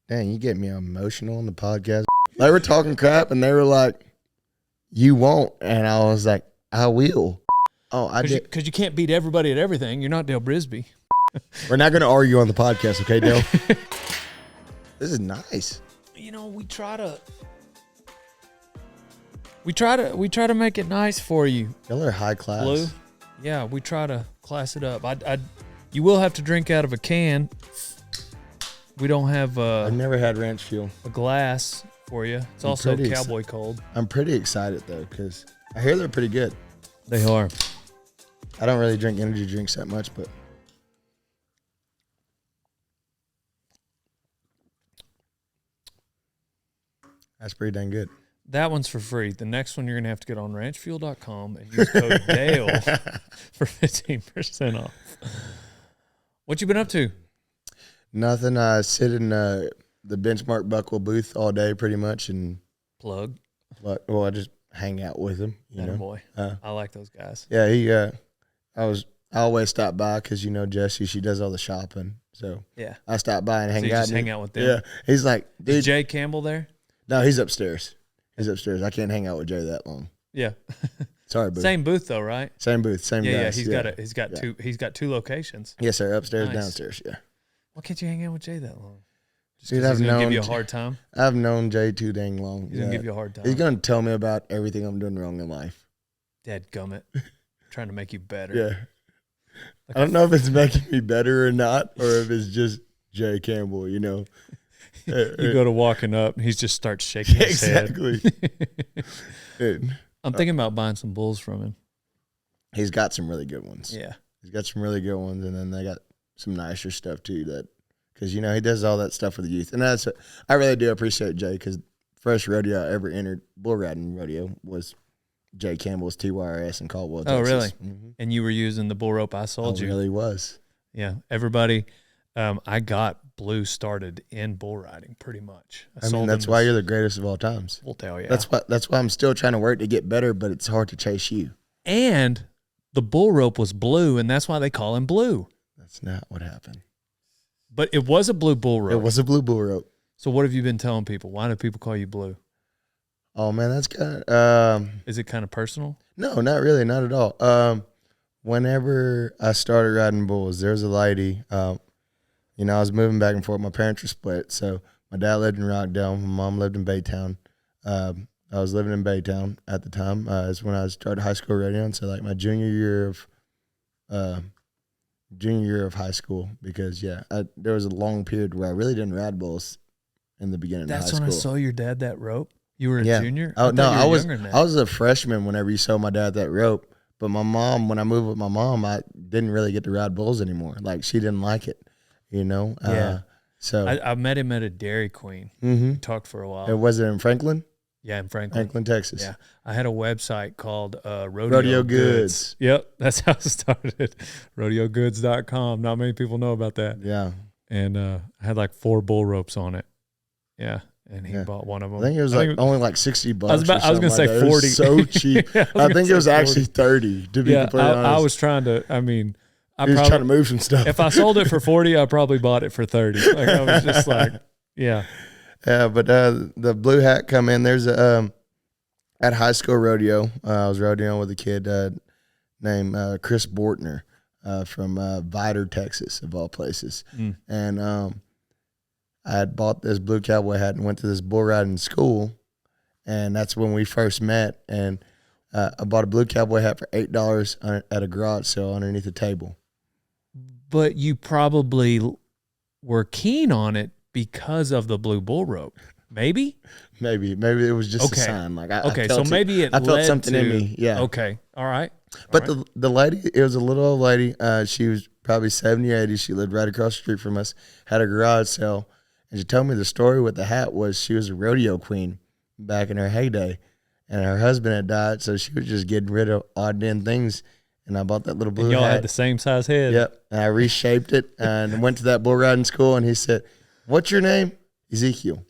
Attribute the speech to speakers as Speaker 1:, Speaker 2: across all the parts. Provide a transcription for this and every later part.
Speaker 1: Dang, you get me emotional on the podcast. They were talking crap, and they were like, you won't. And I was like, I will. Oh, I did.
Speaker 2: Because you can't beat everybody at everything. You're not Dale Brisby.
Speaker 1: We're not going to argue on the podcast, okay, Dale? This is nice.
Speaker 2: You know, we try to make it nice for you.
Speaker 1: Y'all are high class.
Speaker 2: Blue. Yeah, we try to class it up. You will have to drink out of a can. We don't have
Speaker 1: I've never had ranch fuel.
Speaker 2: a glass for you. It's also cowboy cold.
Speaker 1: I'm pretty excited, though, because I hear they're pretty good.
Speaker 2: They are.
Speaker 1: I don't really drink energy drinks that much, but that's pretty dang good.
Speaker 2: That one's for free. The next one you're going to have to get on ranchfuel.com and use code DALE for 15% off. What you been up to?
Speaker 1: Nothing. I sit in the Benchmark Buckle booth all day pretty much. And
Speaker 2: Plug.
Speaker 1: Well, I just hang out with him. You know?
Speaker 2: Boy. I like those guys.
Speaker 1: Yeah, I always stop by because, Jessie, she does all the shopping. So
Speaker 2: yeah,
Speaker 1: I stop by and hang out.
Speaker 2: Just hang out with them.
Speaker 1: Yeah. He's like, dude.
Speaker 2: Is Jay Campbell there?
Speaker 1: No, he's upstairs. I can't hang out with Jay that long.
Speaker 2: Yeah.
Speaker 1: Sorry, booth.
Speaker 2: Same booth though, right?
Speaker 1: Same booth, same guys.
Speaker 2: Yeah, he's got two locations.
Speaker 1: Yes, sir. Upstairs,
Speaker 2: Nice.
Speaker 1: Downstairs. Yeah.
Speaker 2: Why can't you hang out with Jay that long? Just
Speaker 1: Dude,
Speaker 2: 'cause he's gonna give you a
Speaker 1: known-
Speaker 2: hard time.
Speaker 1: I've known Jay too dang long.
Speaker 2: He's gonna give you a hard time.
Speaker 1: He's gonna tell me about everything I'm doing wrong in life.
Speaker 2: Dadgummit. Trying to make you better.
Speaker 1: Yeah. I don't know if it's making me better or not, or if it's just Jay Campbell.
Speaker 2: You go to walking up, and he just starts shaking his
Speaker 1: exactly.
Speaker 2: head. I'm thinking about buying some bulls from him.
Speaker 1: He's got some really good ones.
Speaker 2: Yeah.
Speaker 1: He's got some really good ones, and then they got some nicer stuff too. Because he does all that stuff for the youth, and I really do appreciate Jay, because first rodeo I ever entered, bull riding rodeo, was Jay Campbell's TYRS in Caldwell, Texas.
Speaker 2: Oh, really?
Speaker 1: Mm-hmm.
Speaker 2: And you were using the bull rope I sold you.
Speaker 1: Really was.
Speaker 2: Yeah, everybody. I got Blue started in bull riding pretty much.
Speaker 1: That's why you're the greatest of all times.
Speaker 2: We'll tell you.
Speaker 1: That's why I'm still trying to work to get better, but it's hard to chase you.
Speaker 2: And the bull rope was blue, and that's why they call him Blue.
Speaker 1: That's not what happened.
Speaker 2: But it was a blue bull rope.
Speaker 1: It was a blue bull rope.
Speaker 2: So what have you been telling people? Why do people call you Blue?
Speaker 1: Oh man, that's kind of.
Speaker 2: Is it kind of personal?
Speaker 1: No, not really, not at all. Whenever I started riding bulls, there was a lady. I was moving back and forth. My parents were split, so my dad lived in Rockdale. My mom lived in Baytown. I was living in Baytown at the time. It's when I started high school rodeo, and so like my junior year of high school, because there was a long period where I really didn't ride bulls in the beginning of high school.
Speaker 2: That's when I saw your dad that rope. You were a junior?
Speaker 1: Oh no, I was
Speaker 2: younger than that.
Speaker 1: I was a freshman whenever you saw my dad that rope. But my mom, when I moved with my mom, I didn't really get to ride bulls anymore. Like, she didn't like it,
Speaker 2: Yeah.
Speaker 1: So
Speaker 2: I met him at a Dairy Queen.
Speaker 1: Mm-hmm.
Speaker 2: We talked for a while.
Speaker 1: Was it in Franklin?
Speaker 2: Yeah, in Franklin,
Speaker 1: Texas.
Speaker 2: Yeah, I had a website called Rodeo
Speaker 1: Goods.
Speaker 2: Yep, that's how it started. RodeoGoods.com. Not many people know about that.
Speaker 1: Yeah.
Speaker 2: And I had like 4 bull ropes on it. Yeah. And he bought one of them.
Speaker 1: I think it was only like $60.
Speaker 2: I was going to say 40.
Speaker 1: It was so cheap.
Speaker 2: Yeah,
Speaker 1: I think it was actually 30, to be completely honest.
Speaker 2: I was trying to,
Speaker 1: I was trying to move some stuff.
Speaker 2: If I sold it for 40, I probably bought it for 30. Like, I was just like, yeah.
Speaker 1: Yeah, but the blue hat come in. There's at high school rodeo, I was rodeoing with a kid named Chris Bortner from Vidor, Texas, of all places. And I had bought this blue cowboy hat and went to this bull riding school, and that's when we first met. And I bought a blue cowboy hat for $8 at a garage sale underneath the table.
Speaker 2: But you probably were keen on it because of the blue bull rope. Maybe it was just a sign. Like I felt maybe
Speaker 1: I felt something in me. Yeah.
Speaker 2: Okay. All right.
Speaker 1: But the lady, it was a little old lady. She was probably 70 or 80. She lived right across the street from us. Had a garage sale. And she told me the story with the hat was she was a rodeo queen back in her heyday, and her husband had died, so she was just getting rid of odd end things. And I bought that little blue hat.
Speaker 2: Y'all had the same size head.
Speaker 1: Yep. And I reshaped it and went to that bull riding school, and he said, "What's your name?" Ezekiel.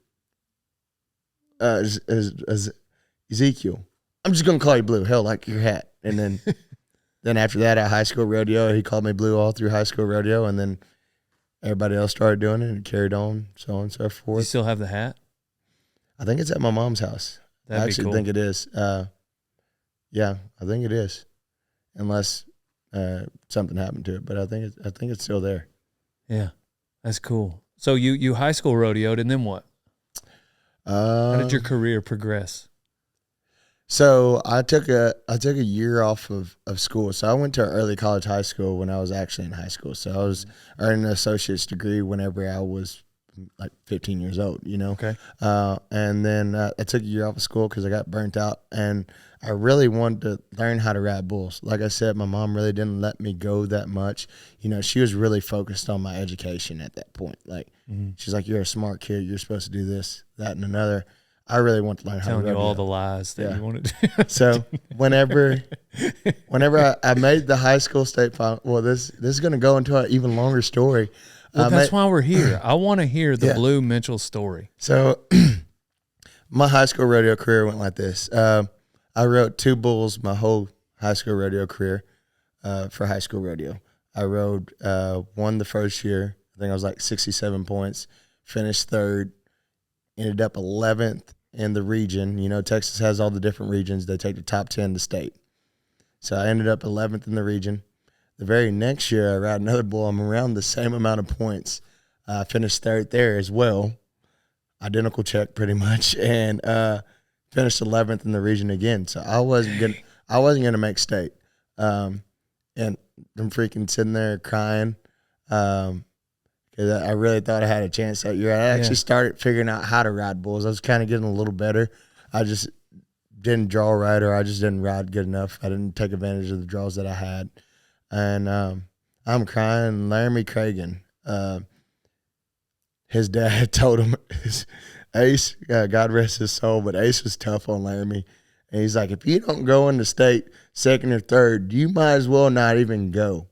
Speaker 1: Ezekiel. I'm just gonna call you Blue. Hell, like your hat. And then after that at high school rodeo, he called me Blue all through high school rodeo, and then everybody else started doing it and carried on, so on and so forth.
Speaker 2: Do you still have the hat?
Speaker 1: I think it's at my mom's house.
Speaker 2: That'd
Speaker 1: I actually
Speaker 2: be cool.
Speaker 1: think it is. Yeah, I think it is, unless something happened to it. But I think it's still there.
Speaker 2: Yeah, that's cool. So you high school rodeoed, and then what? How did your career progress?
Speaker 1: So I took a year off of school. So I went to early college high school when I was actually in high school. So I was earning an associate's degree whenever I was like 15 years old, you know?
Speaker 2: Okay.
Speaker 1: And then I took a year off of school because I got burnt out, and I really wanted to learn how to ride bulls. Like I said, my mom really didn't let me go that much. You know, she was really focused on my education at that point. Like, she's like, you're a smart kid. You're supposed to do this, that, and another. I really want to learn how to
Speaker 2: Telling
Speaker 1: rodeo.
Speaker 2: you all the lies that you wanted to.
Speaker 1: So whenever I made the high school state final, well, this is going to go into an even longer story.
Speaker 2: Well, that's why we're here. I want to hear the Blue Mitchell story.
Speaker 1: So my high school rodeo career went like this. I rode 2 bulls my whole high school rodeo career for high school rodeo. I rode one the first year. I think I was like 67 points, finished 3rd, ended up 11th in the region. You know, Texas has all the different regions. They take the top 10 to state. So I ended up 11th in the region. The very next year, I ride another bull. I'm around the same amount of points. I finished 3rd there as well. Identical check pretty much. And finished 11th in the region again. So I wasn't gonna make state. And I'm freaking sitting there crying. I really thought I had a chance that year. I actually started figuring out how to ride bulls. I was kind of getting a little better. I just didn't draw right, or I just didn't ride good enough. I didn't take advantage of the draws that I had. And I'm crying. Laramie Cragen, his dad told him, Ace, God rest his soul, but Ace was tough on Laramie. And he's like, if you don't go into state 2nd or 3rd, you might as well not even go.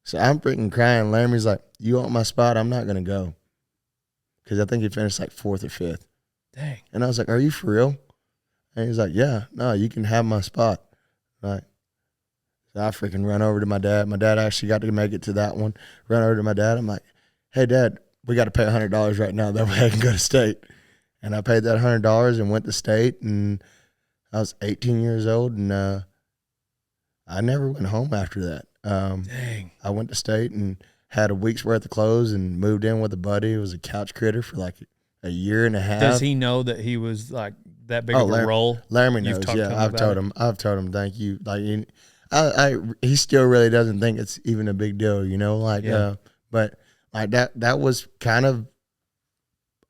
Speaker 1: So I'm freaking crying. Laramie's like, you want my spot? I'm not going to go. Because I think he finished like 4th or 5th.
Speaker 2: Dang.
Speaker 1: And I was like, are you for real? And he's like, yeah, no, you can have my spot. Right. So I freaking run over to my dad. My dad actually got to make it to that one. Run over to my dad. I'm like, hey, Dad, we got to pay $100 right now. That way I can go to state. And I paid that $100 and went to state. And I was 18 years old, and I never went home after that.
Speaker 2: Dang.
Speaker 1: I went to state and had a week's worth of clothes and moved in with a buddy. It was a couch critter for like a year and a half.
Speaker 2: Does he know that he was like that big of a role?
Speaker 1: Laramie knows. Yeah, I've told him. Thank you. Like, he still really doesn't think it's even a big deal, you know. Like, but like that was kind of,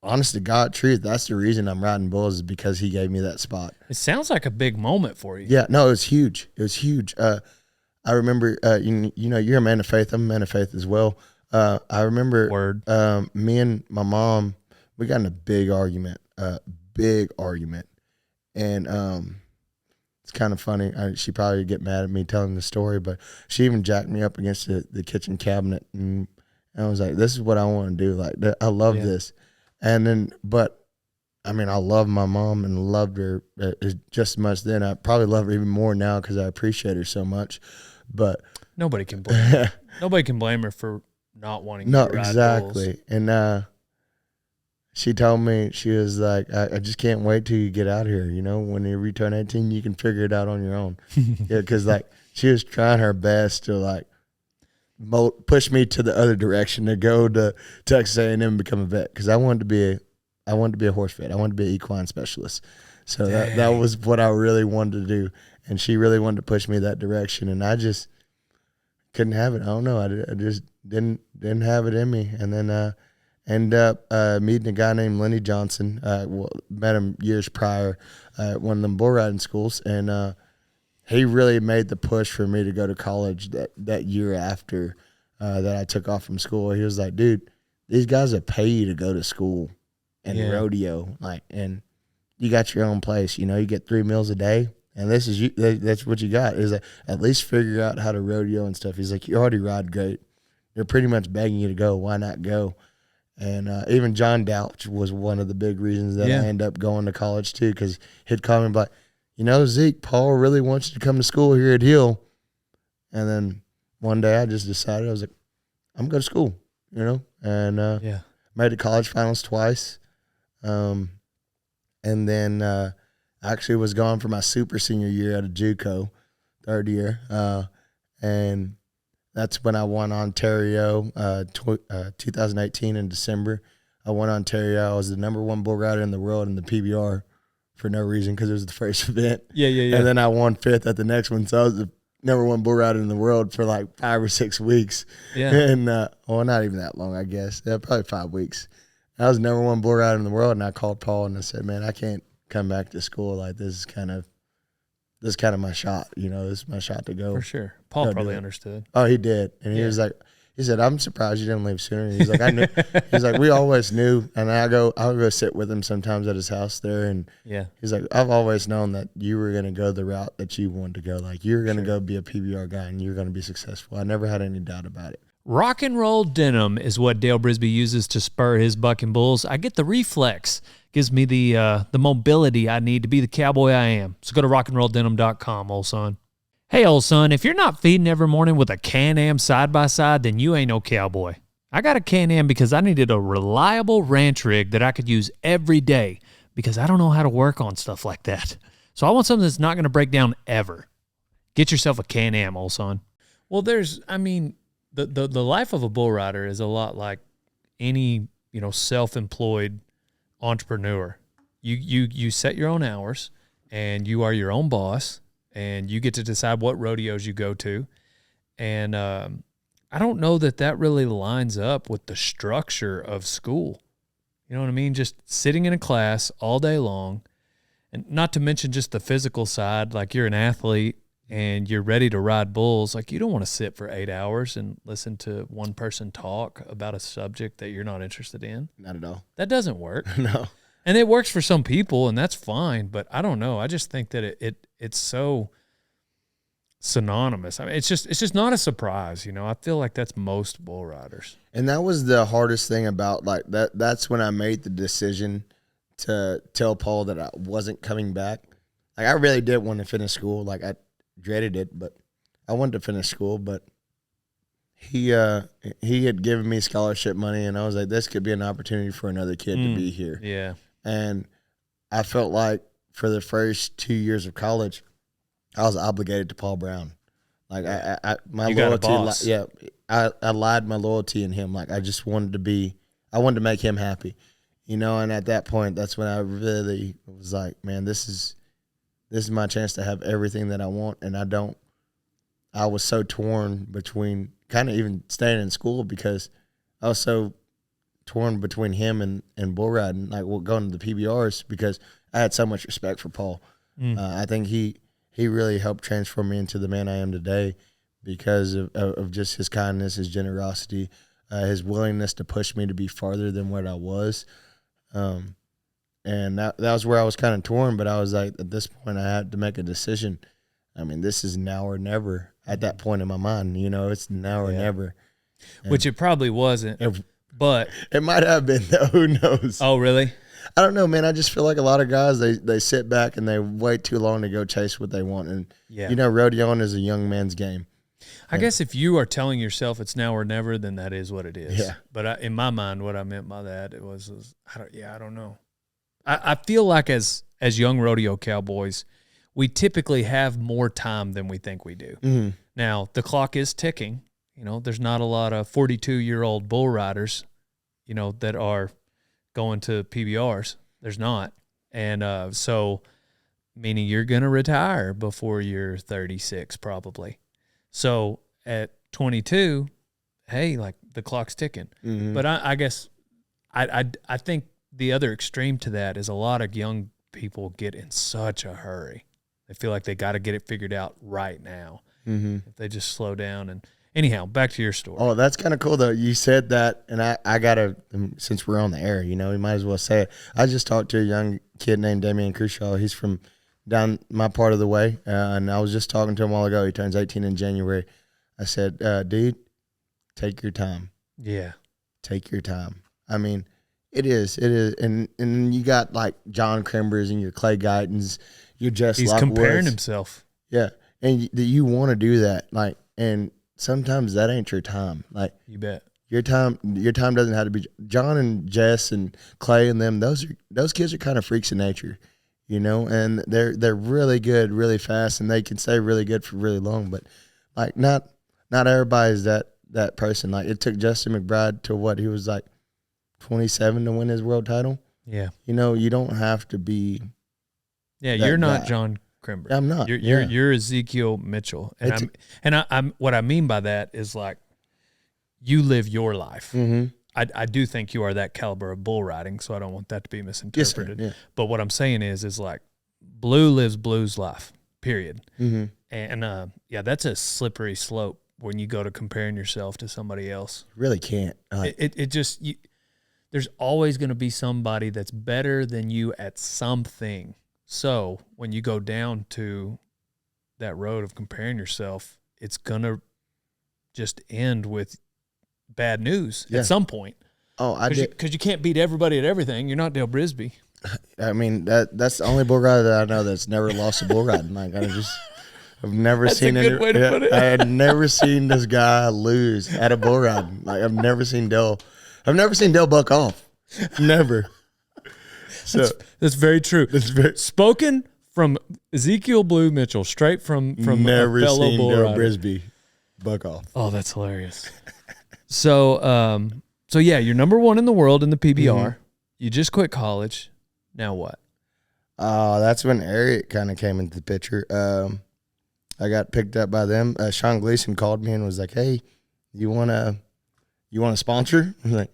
Speaker 1: honest to God truth. That's the reason I'm riding bulls, is because he gave me that spot.
Speaker 2: It sounds like a big moment for you.
Speaker 1: Yeah, no, it was huge. It was huge. I remember, you know, you're a man of faith. I'm a man of faith as well. I remember me and my mom, we got in a big argument. And it's kind of funny. She probably would get mad at me telling the story, but she even jacked me up against the kitchen cabinet. And I was like, this is what I want to do. Like, I love this. And then, but I mean, I love my mom and loved her just as much then. I probably love her even more now because I appreciate her so much. But
Speaker 2: nobody can blame her. Nobody can blame her for not wanting to ride
Speaker 1: exactly.
Speaker 2: bulls.
Speaker 1: And she told me, she was like, I just can't wait till you get out here. You know, when you return 18, you can figure it out on your own. Yeah, because like she was trying her best to like push me to the other direction, to go to Texas A&M and become a vet, because I wanted to be a horse vet. I wanted to be an equine specialist. So that was what I really wanted to do. And she really wanted to push me that direction, and I just couldn't have it. I don't know. I just didn't have it in me. And then ended up meeting a guy named Lenny Johnson. Met him years prior at one of them bull riding schools, and he really made the push for me to go to college that year after that I took off from school. He was like, dude, these guys will pay you to go to school and rodeo, like, and you got your own place. You know, you get 3 meals a day. And this is that's what you got, is at least figure out how to rodeo and stuff. He's like, you already ride great. They're pretty much begging you to go. Why not go? And even John Douch was one of the big reasons that I ended up going to college too, because he'd call me like, you know, Zeke, Paul really wants you to come to school here at Hill. And then one day I just decided, I was like, I'm going to go to school. and made the college finals twice. And then actually was gone for my super senior year at a JUCO, third year. And that's when I won Ontario, 2018 in December. I won Ontario. I was the number 1 bull rider in the world in the PBR for no reason because it was the first event.
Speaker 2: Yeah.
Speaker 1: And then I won 5th at the next one. So I was the number 1 bull rider in the world for like 5 or 6 weeks.
Speaker 2: Yeah.
Speaker 1: And, not even that long, I guess. Yeah, probably 5 weeks. I was number 1 bull rider in the world, and I called Paul and I said, man, I can't come back to school. Like, this is kind of my shot. This is my shot to go.
Speaker 2: For sure. Paul probably understood.
Speaker 1: Oh, he did. And he was like, he said, I'm surprised you didn't leave sooner. He's like, I knew. He's like, we always knew. And I'll go sit with him sometimes at his house there. And he's like, I've always known that you were going to go the route that you wanted to go. Like, you're going to go be a PBR guy and you're going to be successful. I never had any doubt about it.
Speaker 2: Rock and roll denim is what Dale Brisby uses to spur his bucking bulls. I get the reflex. Gives me the mobility I need to be the cowboy I am. So go to rockandrolldenim.com, old son. Hey, old son, if you're not feeding every morning with a Can-Am side-by-side, then you ain't no cowboy. I got a Can-Am because I needed a reliable ranch rig that I could use every day because I don't know how to work on stuff like that. So I want something that's not going to break down ever. Get yourself a Can-Am, old son. Well, the life of a bull rider is a lot like any, self-employed entrepreneur. You set your own hours and you are your own boss and you get to decide what rodeos you go to. And I don't know that really lines up with the structure of school. You know what I mean? Just sitting in a class all day long, and not to mention just the physical side, like you're an athlete and you're ready to ride bulls. Like, you don't want to sit for 8 hours and listen to one person talk about a subject that you're not interested in.
Speaker 1: Not at all.
Speaker 2: That doesn't work.
Speaker 1: No.
Speaker 2: And it works for some people, and that's fine. But I don't know. I just think that it's so synonymous. I mean, it's just not a surprise. I feel like that's most bull riders.
Speaker 1: And that was the hardest thing about like that. That's when I made the decision to tell Paul that I wasn't coming back. Like, I really did want to finish school. Like, I dreaded it, but I wanted to finish school. But he had given me scholarship money, and I was like, this could be an opportunity for another kid to be here.
Speaker 2: Yeah.
Speaker 1: And I felt like for the first 2 years of college, I was obligated to Paul Brown. Like, my loyalty, I lied my loyalty in him. Like, I wanted to make him happy, And at that point, that's when I really was like, man, this is my chance to have everything that I want. And I was so torn between kind of even staying in school because I was so torn between him and bull riding, like going to the PBRs, because I had so much respect for Paul. I think he really helped transform me into the man I am today because of just his kindness, his generosity, his willingness to push me to be farther than what I was. And that was where I was kind of torn, but I was like, at this point, I had to make a decision. I mean, this is now or never at that point in my mind. It's now or never. And
Speaker 2: which it probably wasn't, but
Speaker 1: it might have been, though. Who knows?
Speaker 2: Oh, really?
Speaker 1: I don't know, man. I just feel like a lot of guys, they sit back and they wait too long to go chase what they want. And, rodeoing is a young man's game.
Speaker 2: I guess if you are telling yourself it's now or never, then that is what it is.
Speaker 1: Yeah.
Speaker 2: But in my mind, what I meant by that, it was I don't know. I feel like as young rodeo cowboys, we typically have more time than we think we do.
Speaker 1: Mm-hmm.
Speaker 2: Now, the clock is ticking. There's not a lot of 42-year-old bull riders, that are going to PBRs. There's not. And so, meaning you're going to retire before you're 36 probably. So at 22, hey, like the clock's ticking.
Speaker 1: Mm-hmm.
Speaker 2: But I guess I think the other extreme to that is a lot of young people get in such a hurry. They feel like they got to get it figured out right now.
Speaker 1: Mm-hmm.
Speaker 2: If they just slow down. And anyhow, back to your story.
Speaker 1: Oh, that's kind of cool, though. You said that, and I got to, since we're on the air, we might as well say it. I just talked to a young kid named Damian Crusaw. He's from down my part of the way, and I was just talking to him a while ago. He turns 18 in January. I said, dude, take your time.
Speaker 2: Yeah.
Speaker 1: Take your time. I mean, it is. And you got, like, John Crimbers and your Clay Guytons. You're just
Speaker 2: He's
Speaker 1: like
Speaker 2: comparing
Speaker 1: Woods.
Speaker 2: himself.
Speaker 1: Yeah, and you want to do that, like, and sometimes that ain't your time. Like,
Speaker 2: you bet.
Speaker 1: Your time doesn't have to be. John and Jess and Clay and them. Those kids are kind of freaks of nature, and they're really good, really fast, and they can stay really good for really long. But like not everybody's that person. Like it took Justin McBride to what he was like 27 to win his world title.
Speaker 2: Yeah.
Speaker 1: You don't have to be.
Speaker 2: Yeah, you're not John Crimber.
Speaker 1: I'm not.
Speaker 2: You're Ezekiel Mitchell, and I'm what I mean by that is like you live your life.
Speaker 1: Mm-hmm.
Speaker 2: I do think you are that caliber of bull riding, so I don't want that to be misinterpreted.
Speaker 1: Yes,
Speaker 2: But what I'm saying is like Blue lives Blue's life. Period.
Speaker 1: Mm-hmm.
Speaker 2: And that's a slippery slope when you go to comparing yourself to somebody else.
Speaker 1: Really can't.
Speaker 2: There's always going to be somebody that's better than you at something. So when you go down to that road of comparing yourself, it's going to just end with bad news at some point.
Speaker 1: Oh, I did.
Speaker 2: Because you can't beat everybody at everything. You're not Dale Brisby.
Speaker 1: I mean, that's the only bull rider that I know that's never lost a bull riding. Like I've never
Speaker 2: That's
Speaker 1: seen
Speaker 2: a good way to put it.
Speaker 1: I had never seen this guy lose at a bull riding. Like I've never seen Dale buck off. Never. So
Speaker 2: That's very true. Spoken from Ezekiel Blue Mitchell, straight from
Speaker 1: never
Speaker 2: a fellow
Speaker 1: seen
Speaker 2: bull
Speaker 1: Dale
Speaker 2: rider.
Speaker 1: Brisby buck off.
Speaker 2: Oh, that's hilarious. So yeah, you're number one in the world in the PBR.
Speaker 1: Mm-hmm.
Speaker 2: You just quit college. Now what?
Speaker 1: That's when Ariat kind of came into the picture. I got picked up by them. Sean Gleason called me and was like, "Hey, you want to sponsor?" I was like,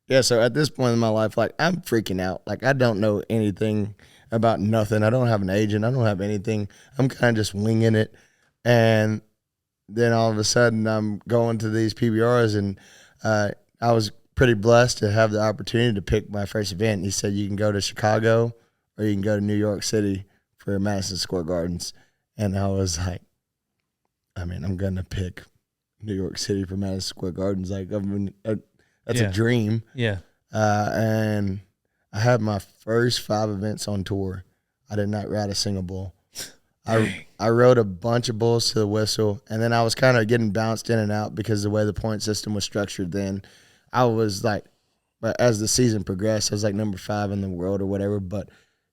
Speaker 1: yeah. So at this point in my life, like I'm freaking out. Like I don't know anything about nothing. I don't have an agent. I don't have anything. I'm kind of just winging it. And then all of a sudden I'm going to these PBRs, and I was pretty blessed to have the opportunity to pick my first event. He said, you can go to Chicago or you can go to New York City for Madison Square Gardens. And I was like, I'm going to pick New York City for Madison Square Gardens. Like, that's a dream.
Speaker 2: Yeah.
Speaker 1: And I had my first 5 events on tour. I did not ride a single bull. I rode a bunch of bulls to the whistle, and then I was kind of getting bounced in and out because the way the point system was structured then. I was like, but as the season progressed, I was like number 5 in the world or whatever, but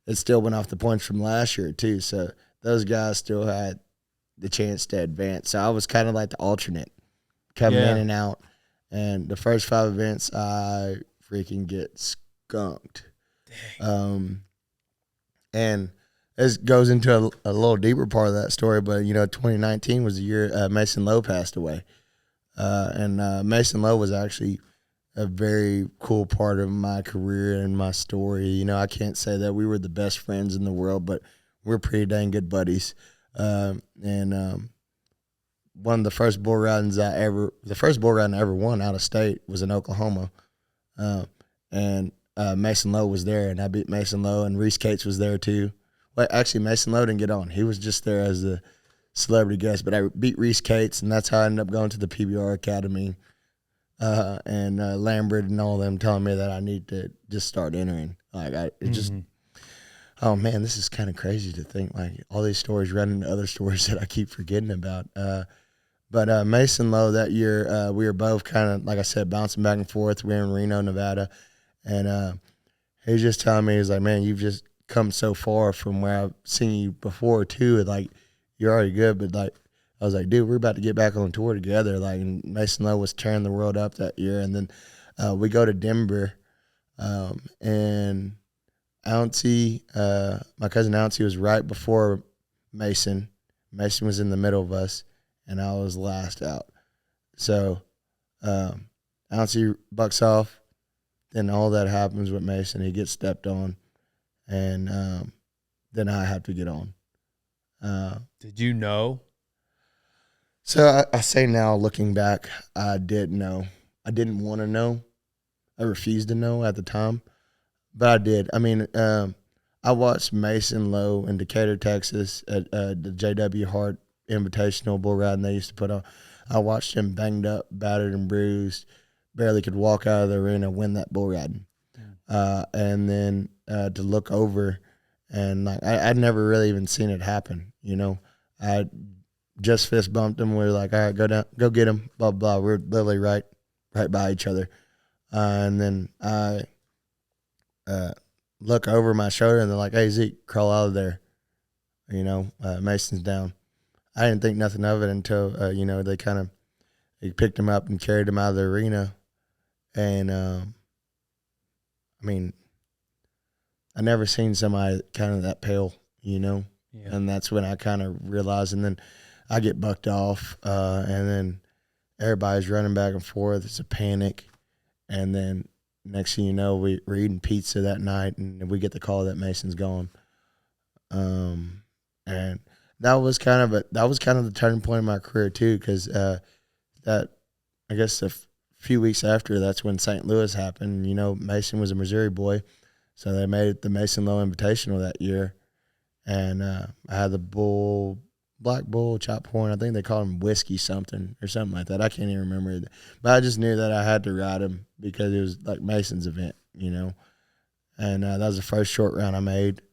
Speaker 1: it still went off the points from last year too. So those guys still had the chance to advance. So I was kind of like the alternate coming in and out. And the first 5 events, I freaking get skunked. And this goes into a little deeper part of that story, but 2019 was the year Mason Lowe passed away. And Mason Lowe was actually a very cool part of my career and my story. I can't say that we were the best friends in the world, but we're pretty dang good buddies. And one of the first bull ridings I ever won out of state was in Oklahoma. And Mason Lowe was there, and I beat Mason Lowe, and Reese Cates was there too. Well, actually, Mason Lowe didn't get on. He was just there as a celebrity guest, but I beat Reese Cates, and that's how I ended up going to the PBR Academy. And Lambert and all of them telling me that I need to just start entering. Oh man, this is kind of crazy to think like all these stories run into other stories that I keep forgetting about. But Mason Lowe that year, we were both kind of, like I said, bouncing back and forth. We were in Reno, Nevada, and he was just telling me, he's like, man, you've just come so far from where I've seen you before too. Like you're already good, but like. I was like, dude, we're about to get back on tour together. Like, and Mason Lowe was tearing the world up that year. And then we go to Denver, and Ouncey, my cousin Ouncey was right before Mason. Mason was in the middle of us, and I was last out. So Ouncey bucks off. Then all that happens with Mason. He gets stepped on, and then I have to get on.
Speaker 2: Did you know?
Speaker 1: So I say now, looking back, I did know. I didn't want to know. I refused to know at the time, but I did. I watched Mason Lowe in Decatur, Texas at the J.W. Hart Invitational bull riding they used to put on. I watched him banged up, battered and bruised, barely could walk out of the arena, win that bull riding. And then to look over, and like I'd never really even seen it happen. I just fist bumped him. We were like, all right, go down, go get him, blah, blah. We're literally right right by each other. And then I look over my shoulder, and they're like, "Hey, Zeke, crawl out of there. Mason's down." I didn't think nothing of it until, they picked him up and carried him out of the arena. And, I never seen somebody kind of that pale, Yeah. And that's when I kind of realized. And then I get bucked off, and then everybody's running back and forth. It's a panic. And then next thing you know, we're eating pizza that night, and we get the call that Mason's gone. And that was kind of the turning point in my career too, because I guess a few weeks after, that's when St. Louis happened. Mason was a Missouri boy, so they made it the Mason Lowe Invitational that year, and I had the black bull, chop horn. I think they called him whiskey something or something like that. I can't even remember, but I just knew that I had to ride him because it was like Mason's event, And that was the first short round I made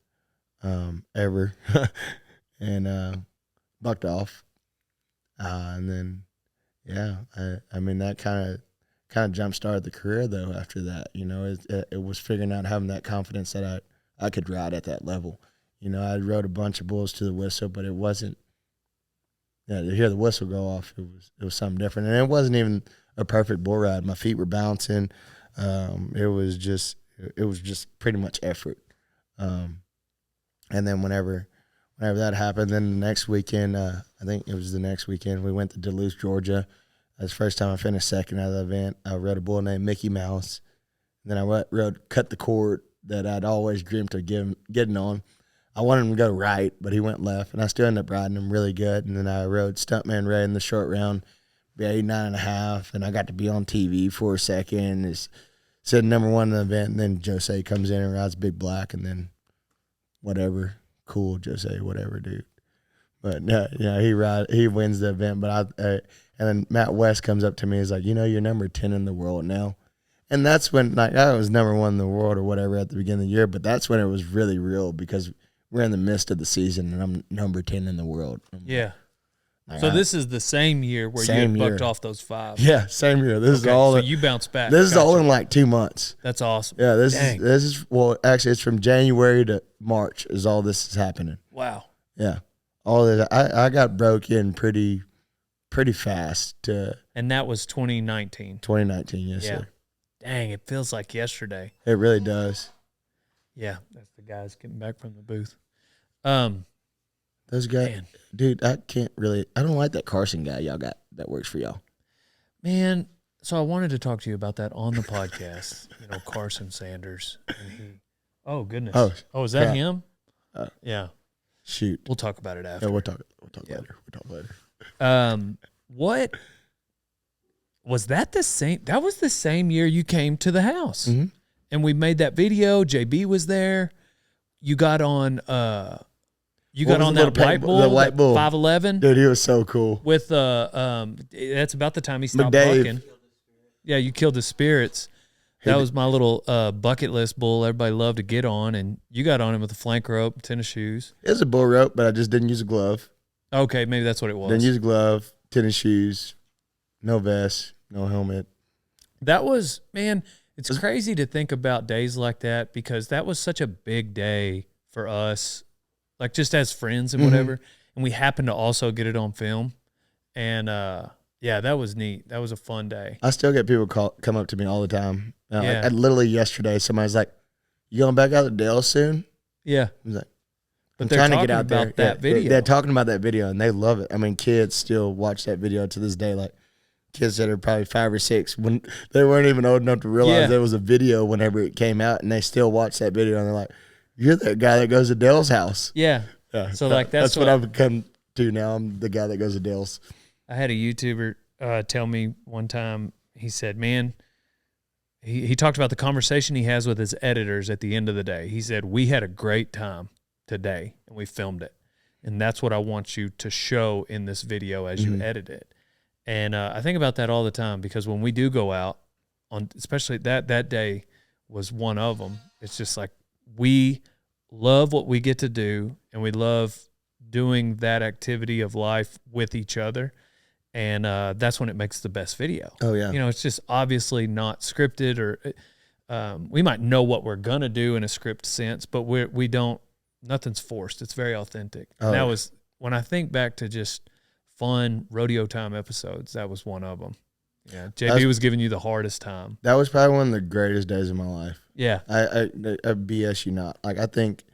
Speaker 1: ever. And bucked off, and then that kind of jump started the career though. After that, it was figuring out having that confidence that I could ride at that level. I rode a bunch of bulls to the whistle, but it wasn't. To hear the whistle go off, it was something different, and it wasn't even a perfect bull ride. My feet were bouncing. It was just pretty much effort. And then whenever that happened, then the next weekend, I think it was the next weekend, we went to Duluth, Georgia. That was the first time I finished second out of the event. I rode a bull named Mickey Mouse. And then I rode Cut the Cord that I'd always dreamed of getting on. I wanted him to go right, but he went left, and I still ended up riding him really good. And then I rode Stuntman Ray in the short round, 89.5, and I got to be on TV for a second. It's said number one in the event, and then Jose comes in and rides Big Black, and then whatever. Cool, Jose, whatever, dude. But he wins the event. But and then Matt West comes up to me. He's like, you're number 10 in the world now, and that's when I was number 1 in the world or whatever at the beginning of the year. But that's when it was really real because we're in the midst of the season, and I'm number 10 in the world.
Speaker 2: Yeah. So this is the same year where you had bucked off those 5.
Speaker 1: Yeah, same year. This is all.
Speaker 2: So you bounced back.
Speaker 1: This is all in like 2 months.
Speaker 2: That's awesome.
Speaker 1: Yeah, this is actually it's from January to March is all this is happening.
Speaker 2: Wow.
Speaker 1: Yeah, all this. I got broke in pretty fast.
Speaker 2: And that was 2019.
Speaker 1: 2019, yes, sir.
Speaker 2: Dang, it feels like yesterday.
Speaker 1: It really does.
Speaker 2: Yeah, that's the guys getting back from the booth.
Speaker 1: Those guys, dude, I don't like that Carson guy y'all got that works for y'all.
Speaker 2: Man, so I wanted to talk to you about that on the podcast. Carson Sanders. And oh, goodness. Oh, is that
Speaker 1: crap.
Speaker 2: him? Yeah.
Speaker 1: Shoot.
Speaker 2: We'll talk about it after.
Speaker 1: Yeah, we'll talk later.
Speaker 2: What was that the same? That was the same year you came to the house.
Speaker 1: Mm-hmm.
Speaker 2: And we made that video. JB was there. You got on that white bull,
Speaker 1: the white bull,
Speaker 2: 5'11".
Speaker 1: Dude, he was so cool.
Speaker 2: With that's about the time he stopped
Speaker 1: McDave.
Speaker 2: bucking. Yeah, you killed his spirits. That was my little bucket list bull everybody loved to get on, and you got on him with a flank rope, tennis shoes.
Speaker 1: It was a bull rope, but I just didn't use a glove.
Speaker 2: Okay, maybe that's what it was.
Speaker 1: Didn't use a glove, tennis shoes, no vest, no helmet.
Speaker 2: That was, man, it's crazy to think about days like that because that was such a big day for us, like just as friends and whatever. And we happened to also get it on film. And, that was neat. That was a fun day.
Speaker 1: I still get people come up to me all the time. Like, literally yesterday, somebody's like, "You going back out to Dale soon?"
Speaker 2: Yeah.
Speaker 1: I was like,
Speaker 2: but they're talking about that video.
Speaker 1: They're talking about that video, and they love it. I mean, kids still watch that video to this day. Like kids that are probably 5 or 6, when they weren't even old enough to realize there was a video whenever it came out, and they still watch that video, and they're like, "You're that guy that goes to Dale's house."
Speaker 2: Yeah. So like that's
Speaker 1: what I've become to now. I'm the guy that goes to Dale's.
Speaker 2: I had a YouTuber tell me one time. He said, "Man." He talked about the conversation he has with his editors at the end of the day. He said, "We had a great time today, and we filmed it. And that's what I want you to show in this video as you edit it." And I think about that all the time because when we do go out, especially that day was one of them, it's just like we love what we get to do, and we love doing that activity of life with each other. And that's when it makes the best video.
Speaker 1: Oh, yeah.
Speaker 2: You know, it's just obviously not scripted, or we might know what we're going to do in a script sense, but we don't, nothing's forced. It's very authentic. And that was, when I think back to just fun rodeo time episodes, that was one of them. Yeah. JB was giving you the hardest time.
Speaker 1: That was probably one of the greatest days of my life.
Speaker 2: Yeah.
Speaker 1: I BS you not. Like, I think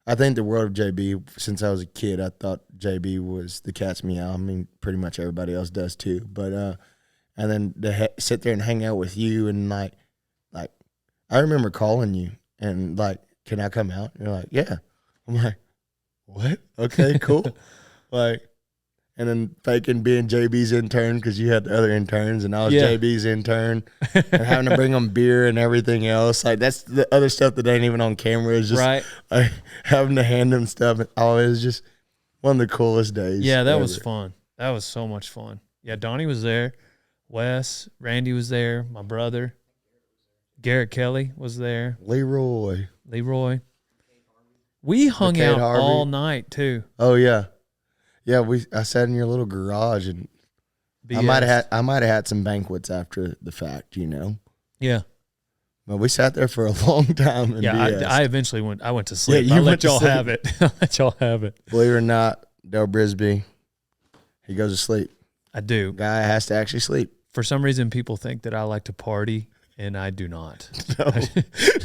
Speaker 1: the world of JB, since I was a kid, I thought JB was the cat's meow. I mean, pretty much everybody else does too. But, and then to sit there and hang out with you and like, I remember calling you and like, can I come out? And you're like, yeah. I'm like, what? Okay, cool. Like, and then faking being JB's intern because you had the other interns and I was JB's intern and having to bring them beer and everything else. Like, that's the other stuff that ain't even on camera, is just like, having to hand them stuff. And, it was just one of the coolest days.
Speaker 2: Yeah, that was fun. That was so much fun. Yeah, Donnie was there. Wes, Randy was there. My brother. Garrett Kelly was there.
Speaker 1: Leroy.
Speaker 2: We hung out all night too.
Speaker 1: Oh yeah. Yeah, I sat in your little garage and BS. I might have had some banquets after the fact, you know.
Speaker 2: Yeah.
Speaker 1: But we sat there for a long time. And
Speaker 2: I eventually went to sleep.
Speaker 1: Yeah,
Speaker 2: I'll let y'all have it.
Speaker 1: Believe it or not, Dale Brisby, he goes to sleep.
Speaker 2: I do.
Speaker 1: Guy has to actually sleep.
Speaker 2: For some reason, people think that I like to party, and I do not.
Speaker 1: No,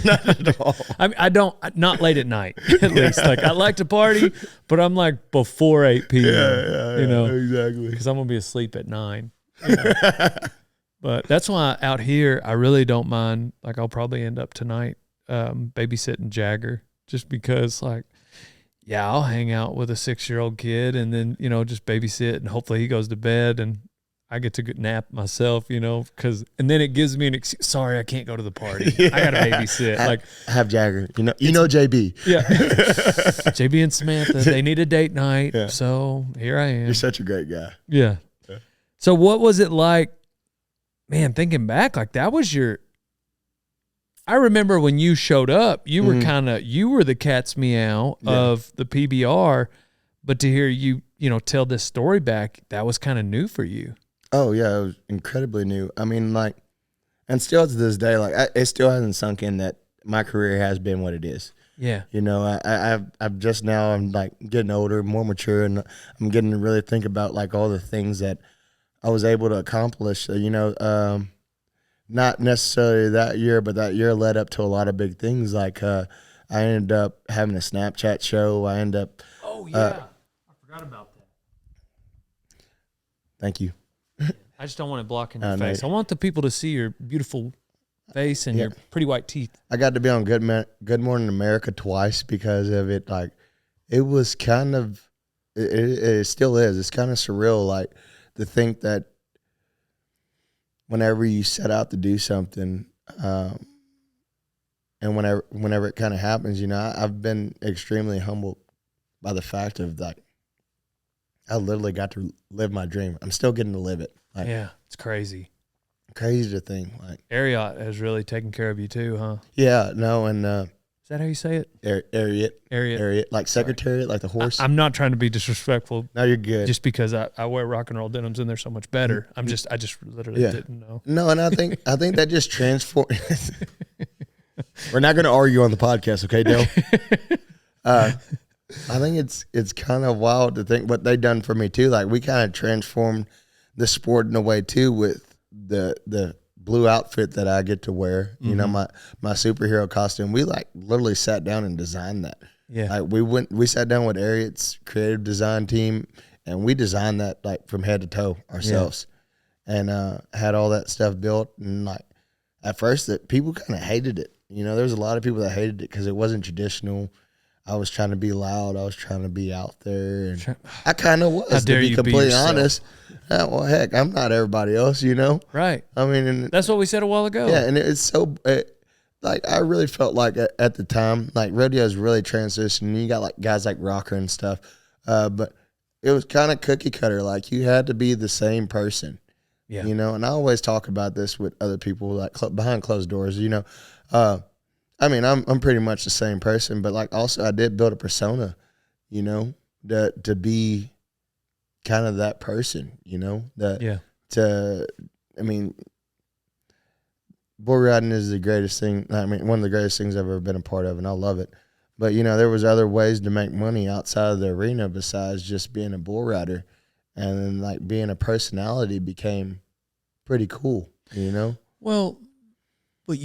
Speaker 1: not at all.
Speaker 2: I mean, I don't, not late at night, at least. Like, I like to party, but I'm like before 8 p.m.
Speaker 1: Yeah,
Speaker 2: you know,
Speaker 1: exactly.
Speaker 2: Because I'm going to be asleep at 9. You know? But that's why out here, I really don't mind. Like, I'll probably end up tonight babysitting Jagger, just because, like, yeah, I'll hang out with a 6-year-old kid and then, you know, just babysit, and hopefully he goes to bed and I get to nap myself, you know, and then it gives me an excuse. Sorry, I can't go to the party. Yeah. I got to babysit.
Speaker 1: I have Jagger. You know JB.
Speaker 2: Yeah. JB and Samantha, they need a date night. Yeah. So here I am.
Speaker 1: You're such a great guy.
Speaker 2: Yeah. So what was it like, man, thinking back, like that was I remember when you showed up, you were you were the cat's meow of the PBR, but to hear you know, tell this story back, that was kind of new for you.
Speaker 1: Oh, yeah, it was incredibly new. I mean, like, and still to this day, like, it still hasn't sunk in that my career has been what it is.
Speaker 2: Yeah.
Speaker 1: You know, I've just now, I'm, like, getting older, more mature, and I'm getting to really think about, like, all the things that I was able to accomplish, you know, not necessarily that year, but that year led up to a lot of big things. Like, I ended up having a Snapchat show. I ended up.
Speaker 2: Oh, yeah. I forgot about that.
Speaker 1: Thank you.
Speaker 2: I just don't want it blocking your face. No. I want the people to see your beautiful face and your pretty white teeth.
Speaker 1: I got to be on Good Morning America twice because of it. Like, it was kind of, it still is. It's kind of surreal, like, to think that whenever you set out to do something, and whenever it kind of happens, you know, I've been extremely humbled by the fact of, like, I literally got to live my dream. I'm still getting to live it. Like,
Speaker 2: yeah, it's crazy.
Speaker 1: Crazy to think. Like,
Speaker 2: Ariat has really taken care of you too, huh?
Speaker 1: Yeah, no, and
Speaker 2: is that how you say it?
Speaker 1: Ariat, like secretariat, like the horse.
Speaker 2: I'm not trying to be disrespectful.
Speaker 1: No, you're good.
Speaker 2: Just because I wear rock and roll denims and they're so much better. I just literally didn't know.
Speaker 1: No, and I think that just transforms. We're not going to argue on the podcast, okay, Dale? I think it's kind of wild to think what they done for me too. Like, we kind of transformed the sport in a way too with the blue outfit that I get to wear. You know, my superhero costume. We like literally sat down and designed that.
Speaker 2: Yeah.
Speaker 1: Like, we sat down with Ariat's creative design team and we designed that, like, from head to toe ourselves, and had all that stuff built. And, like, at first that people kind of hated it. You know, there's a lot of people that hated it because it wasn't traditional. I was trying to be loud. I was trying to be out there. And I kind of was, to be completely honest. Well, heck, I'm not everybody else, you know?
Speaker 2: Right.
Speaker 1: I mean,
Speaker 2: that's what we said a while ago.
Speaker 1: Yeah, and it's so, like, I really felt like at the time, like, Rodeo's really transitioned. You got, like, guys like Rocker and stuff. But it was kind of cookie cutter. Like, you had to be the same person. Yeah. You know, and I always talk about this with other people, like, behind closed doors, you know. I mean, I'm pretty much the same person, but, like, also I did build a persona, you know, to be kind of that person, you know, that
Speaker 2: Yeah.
Speaker 1: I mean, bull riding is the greatest thing. I mean, one of the greatest things I've ever been a part of, and I love it. But, you know, there was other ways to make money outside of the arena besides just being a bull rider. And then, like, being a personality became pretty cool, you know?
Speaker 2: Well, but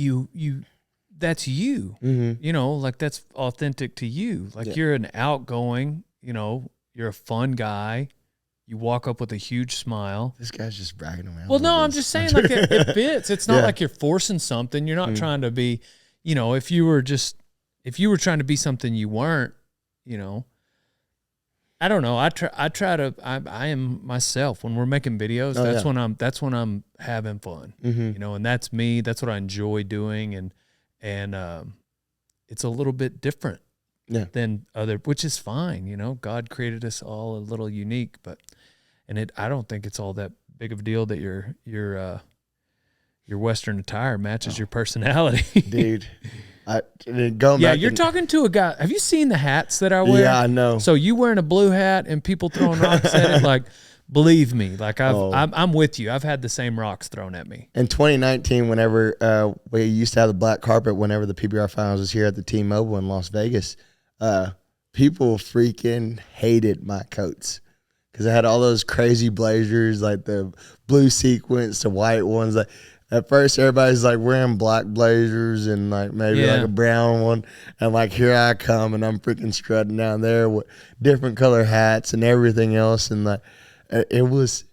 Speaker 2: that's you.
Speaker 1: Mm-hmm.
Speaker 2: You know, like that's authentic to you. Like you're an outgoing, you know, you're a fun guy. You walk up with a huge smile.
Speaker 1: This guy's just bragging around.
Speaker 2: Well, no, I'm just saying like it fits. It's not like you're forcing something. You're not trying to be, you know, if you were trying to be something you weren't, you know, I don't know. I am myself when we're making videos. That's when I'm having fun, you know, and that's me. That's what I enjoy doing. And it's a little bit different than other, which is fine. You know, God created us all a little unique, I don't think it's all that big of a deal that your Western attire matches your personality.
Speaker 1: Dude,
Speaker 2: you're talking to a guy. Have you seen the hats that I wear?
Speaker 1: Yeah, I know.
Speaker 2: So you wearing a blue hat and people throwing rocks at it, like, believe me, like I'm with you. I've had the same rocks thrown at me.
Speaker 1: In 2019, whenever we used to have the black carpet, whenever the PBR finals was here at the T-Mobile in Las Vegas, people freaking hated my coats because I had all those crazy blazers, like the blue sequins, the white ones. Like at first, everybody's like wearing black blazers and like maybe like a brown one, and like here I come and I'm freaking strutting down there with different color hats and everything else, and like. It was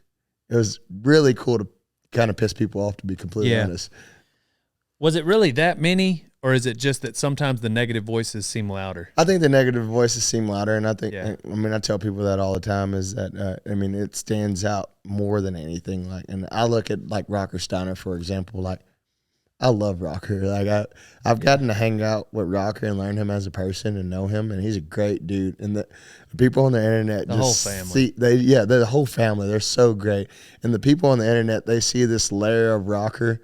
Speaker 1: really cool to kind of piss people off, to be completely honest.
Speaker 2: Was it really that many, or is it just that sometimes the negative voices seem louder?
Speaker 1: I think the negative voices seem louder, and I think I mean I tell people that all the time is that I mean it stands out more than anything. Like, and I look at like Rocker Steiner, for example. Like, I love Rocker. Like I've gotten to hang out with Rocker and learn him as a person and know him, and he's a great dude. And the people on the internet,
Speaker 2: the whole family,
Speaker 1: the whole family, they're so great. And the people on the internet, they see this layer of Rocker,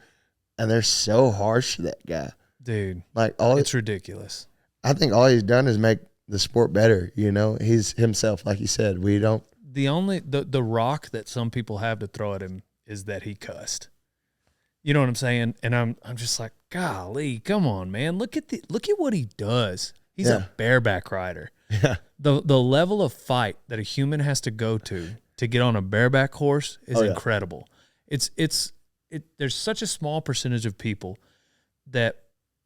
Speaker 1: and they're so harsh to that guy,
Speaker 2: dude.
Speaker 1: Like
Speaker 2: it's ridiculous.
Speaker 1: I think all he's done is make the sport better. You know, he's himself, like you said. We don't.
Speaker 2: The rock that some people have to throw at him is that he cussed. You know what I'm saying? And I'm just like, golly, come on, man. Look at what he does. He's a bareback rider.
Speaker 1: Yeah.
Speaker 2: The level of fight that a human has to go to get on a bareback horse is incredible. There's such a small percentage of people that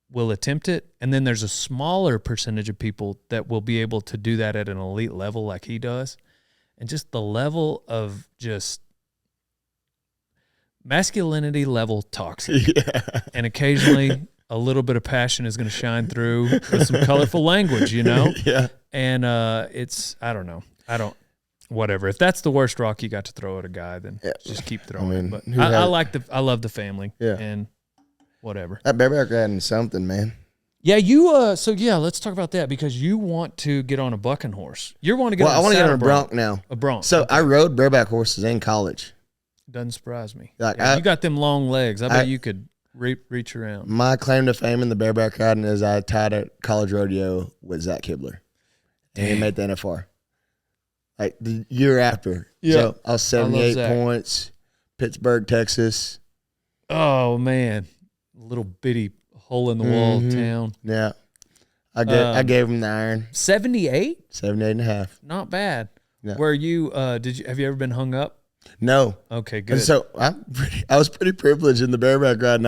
Speaker 2: will attempt it, and then there's a smaller percentage of people that will be able to do that at an elite level like he does. And just the level of just masculinity level toxic. Yeah. And occasionally a little bit of passion is going to shine through with some colorful language, you know?
Speaker 1: Yeah.
Speaker 2: And I don't know. Whatever. If that's the worst rock you got to throw at a guy, then just keep throwing it. But I love the family. Yeah. And whatever.
Speaker 1: That bareback riding is something, man.
Speaker 2: Yeah, let's talk about that, because you want to get on a bucking horse. You want to get
Speaker 1: I want to get on a bronc now.
Speaker 2: A bronc.
Speaker 1: So I rode bareback horses in college.
Speaker 2: Doesn't surprise me.
Speaker 1: Like
Speaker 2: you got them long legs. I bet you could reach around.
Speaker 1: My claim to fame in the bareback riding is I tied a college rodeo with Zach Kibler. And he made the NFR. Like the year after. Yeah. So I was 78 points, Pittsburgh, Texas.
Speaker 2: Oh, man. Little bitty hole in the wall town.
Speaker 1: Yeah. I gave him the iron.
Speaker 2: 78?
Speaker 1: 78 and a half.
Speaker 2: Not bad.
Speaker 1: Yeah.
Speaker 2: Where you, have you ever been hung up?
Speaker 1: No.
Speaker 2: Okay, good.
Speaker 1: And so I was pretty privileged in the bareback riding.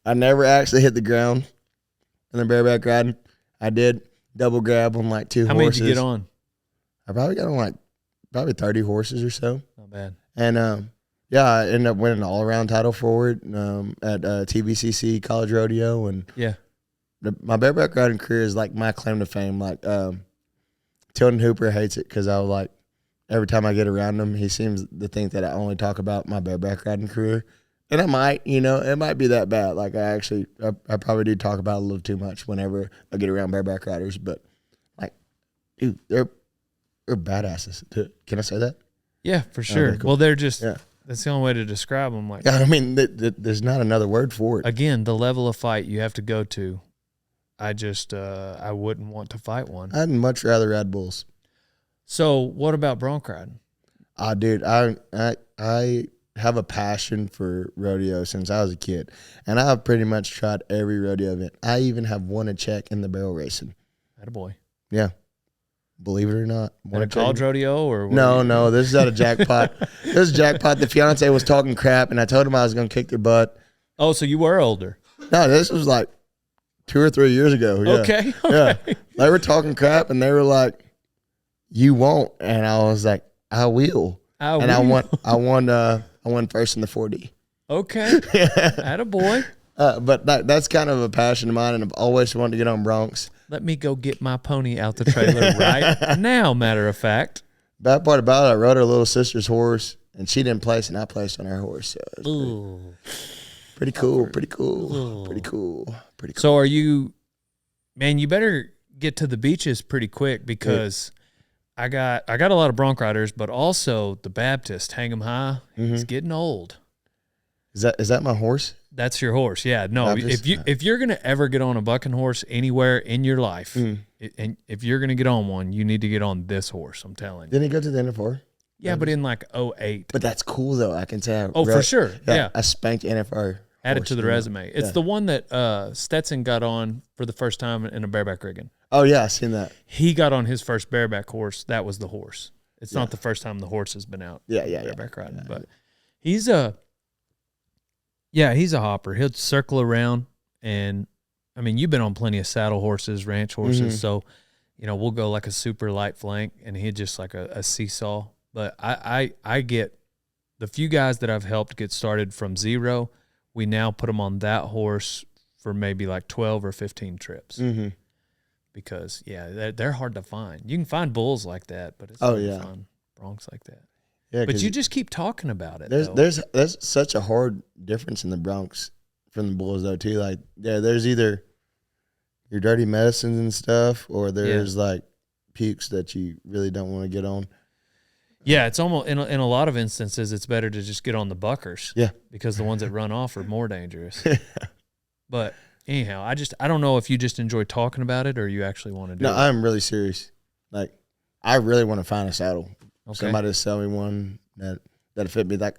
Speaker 1: I never actually hit the ground in the bareback riding. I did double grab on like two horses.
Speaker 2: How many did you get on?
Speaker 1: I probably got on like 30 horses or so.
Speaker 2: Not bad.
Speaker 1: And I ended up winning an all-around title forward at TVCC College Rodeo. And my bareback riding career is like my claim to fame. Like Tilden Hooper hates it because I was like, every time I get around him, he seems to think that I only talk about my bareback riding career. And I might, it might be that bad. Like I probably do talk about it a little too much whenever I get around bareback riders. But like, dude, they're badasses. Can I say that?
Speaker 2: Yeah, for sure. Okay, cool. Well, they're just, that's the only way to describe them. Like,
Speaker 1: I mean, there's not another word for it.
Speaker 2: Again, the level of fight you have to go to, I wouldn't want to fight one.
Speaker 1: I'd much rather ride bulls.
Speaker 2: So what about bronc riding?
Speaker 1: Dude, I have a passion for rodeo since I was a kid, and I've pretty much tried every rodeo event. I even have won a check in the barrel racing.
Speaker 2: Attaboy.
Speaker 1: Yeah, believe it or not.
Speaker 2: At a college rodeo or what?
Speaker 1: No, this is at a jackpot. This is jackpot. The fiance was talking crap, and I told him I was going to kick their butt.
Speaker 2: Oh, so you were older?
Speaker 1: No, this was like 2 or 3 years ago. Yeah.
Speaker 2: Okay.
Speaker 1: Yeah, they were talking crap, and they were like, "You won't," and I was like, "I will." I won first in the 4D.
Speaker 2: Okay. Attaboy.
Speaker 1: But that's kind of a passion of mine, and I've always wanted to get on broncs.
Speaker 2: Let me go get my pony out the trailer right now, matter of fact.
Speaker 1: Bad part about it, I rode her little sister's horse, and she didn't place, and I placed on her horse. So it was pretty cool.
Speaker 2: So are you, man, you better get to the beaches pretty quick because I got a lot of bronc riders, but also the Baptist, Hang 'em High, he's getting old.
Speaker 1: Is that my horse?
Speaker 2: That's your horse. Yeah. No,
Speaker 1: Baptist?
Speaker 2: if you're going to ever get on a bucking horse anywhere in your life, and if you're going to get on one, you need to get on this horse, I'm telling you.
Speaker 1: Didn't he go to the NFR?
Speaker 2: Yeah, but in like 08.
Speaker 1: But that's cool, though. I can say
Speaker 2: for sure. Yeah.
Speaker 1: I spanked NFR.
Speaker 2: Add it to the resume. It's the one that Stetson got on for the first time in a bareback rigging.
Speaker 1: Oh, yeah, I seen that.
Speaker 2: He got on his first bareback horse. That was the horse. It's not the first time the horse has been out bareback riding. Yeah. But he's a hopper. He'll circle around. And, I mean, you've been on plenty of saddle horses, ranch horses. So, we'll go like a super light flank, and he'd just like a seesaw. But I get the few guys that I've helped get started from zero, we now put them on that horse for maybe like 12 or 15 trips. Because, they're hard to find. You can find bulls like that, but it's hard to find broncs like that. Yeah, but you just keep talking about it.
Speaker 1: There's such a hard difference in the broncs from the bulls, though, too. Like, there's either your dirty medicines and stuff, or there's, like, pukes that you really don't want to get on.
Speaker 2: Yeah, it's almost in a lot of instances, it's better to just get on the buckers.
Speaker 1: Yeah,
Speaker 2: because the ones that run off are more dangerous. But anyhow, I don't know if you just enjoy talking about it or you actually want to do it.
Speaker 1: No, I'm really serious. Like, I really want to find a saddle. Okay. Somebody to sell me one that fit me. Like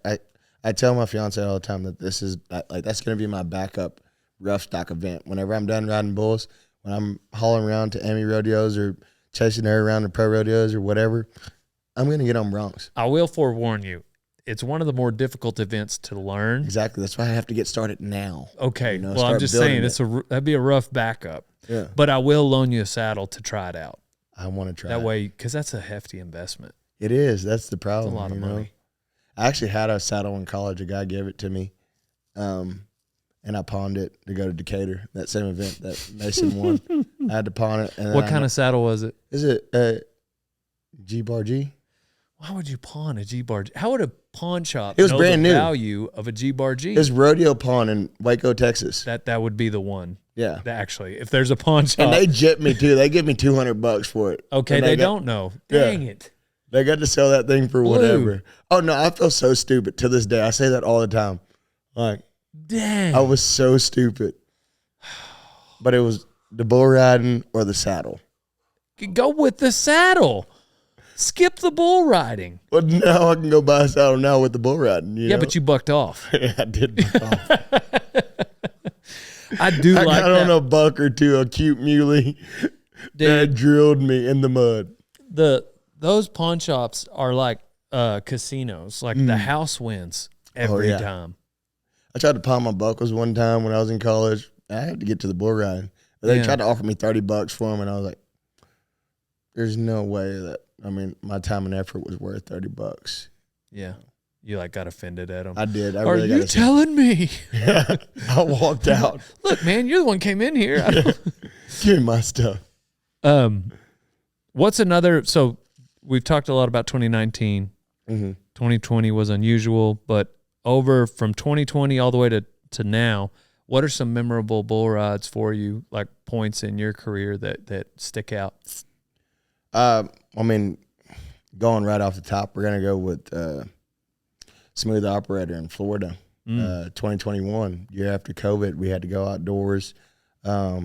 Speaker 1: I tell my fiance all the time that this is like that's gonna be my backup rough stock event. Whenever I'm done riding bulls, when I'm hauling around to Emmy rodeos or chasing her around to pro rodeos or whatever, I'm going to get on broncs.
Speaker 2: I will forewarn you. It's one of the more difficult events to learn.
Speaker 1: Exactly. That's why I have to get started now.
Speaker 2: Okay. Well, I'm just saying that'd be a rough backup.
Speaker 1: Yeah.
Speaker 2: But I will loan you a saddle to try it out.
Speaker 1: I want to try
Speaker 2: that way, because that's a hefty investment.
Speaker 1: It is. That's the problem.
Speaker 2: It's a lot of money.
Speaker 1: I actually had a saddle in college. A guy gave it to me, and I pawned it to go to Decatur, that same event that Mason won. I had to pawn it. And
Speaker 2: what kind of saddle was it?
Speaker 1: Is it G-Bar G?
Speaker 2: Why would you pawn a G-Bar G? How would a pawn shop
Speaker 1: know
Speaker 2: brand
Speaker 1: the
Speaker 2: new value of a G-Bar G?
Speaker 1: It's Rodeo Pawn in Waco, Texas.
Speaker 2: That would be the one.
Speaker 1: Yeah.
Speaker 2: Actually, if there's a pawn shop.
Speaker 1: And they gypped me too. They give me $200 for it.
Speaker 2: Okay, they don't know. Dang it.
Speaker 1: They got to sell that thing for whatever. Oh, no, I feel so stupid to this day. I say that all the time. Like,
Speaker 2: dang.
Speaker 1: I was so stupid. But it was the bull riding or the saddle.
Speaker 2: Go with the saddle. Skip the bull riding.
Speaker 1: Well, now I can go buy a saddle now with the bull riding. You know?
Speaker 2: But you bucked off.
Speaker 1: Yeah, I did buck off.
Speaker 2: I got
Speaker 1: on a buck or two, a cute muley that drilled me in the mud.
Speaker 2: Those pawn shops are like casinos. Like the house wins every time.
Speaker 1: I tried to pawn my buckles one time when I was in college. I had to get to the bull riding. But they tried to offer me $30 for them, and I was like, there's no way that, my time and effort was worth $30.
Speaker 2: Yeah. You got offended at them.
Speaker 1: I did.
Speaker 2: Are you telling me?
Speaker 1: Yeah. I walked out.
Speaker 2: Look, man, you're the one who came in here.
Speaker 1: Give me my stuff.
Speaker 2: What's another? So we've talked a lot about 2019. 2020 was unusual, but over from 2020 all the way to now, what are some memorable bull rides for you, like points in your career that stick out?
Speaker 1: Going right off the top, we're going to go with Smooth Operator in Florida. 2021, year after COVID, we had to go outdoors. I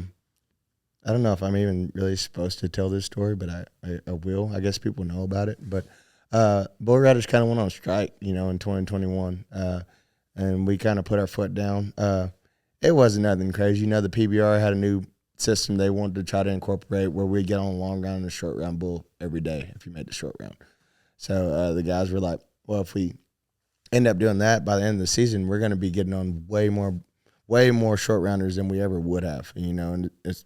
Speaker 1: don't know if I'm even really supposed to tell this story, but I will. I guess people know about it. But Bull Riders kind of went on strike, in 2021, and we kind of put our foot down. It wasn't nothing crazy. The PBR had a new system they wanted to try to incorporate where we get on a long round and a short round bull every day if you made the short round. So the guys were like, well, if we end up doing that by the end of the season, we're going to be getting on way more short rounders than we ever would have, and it's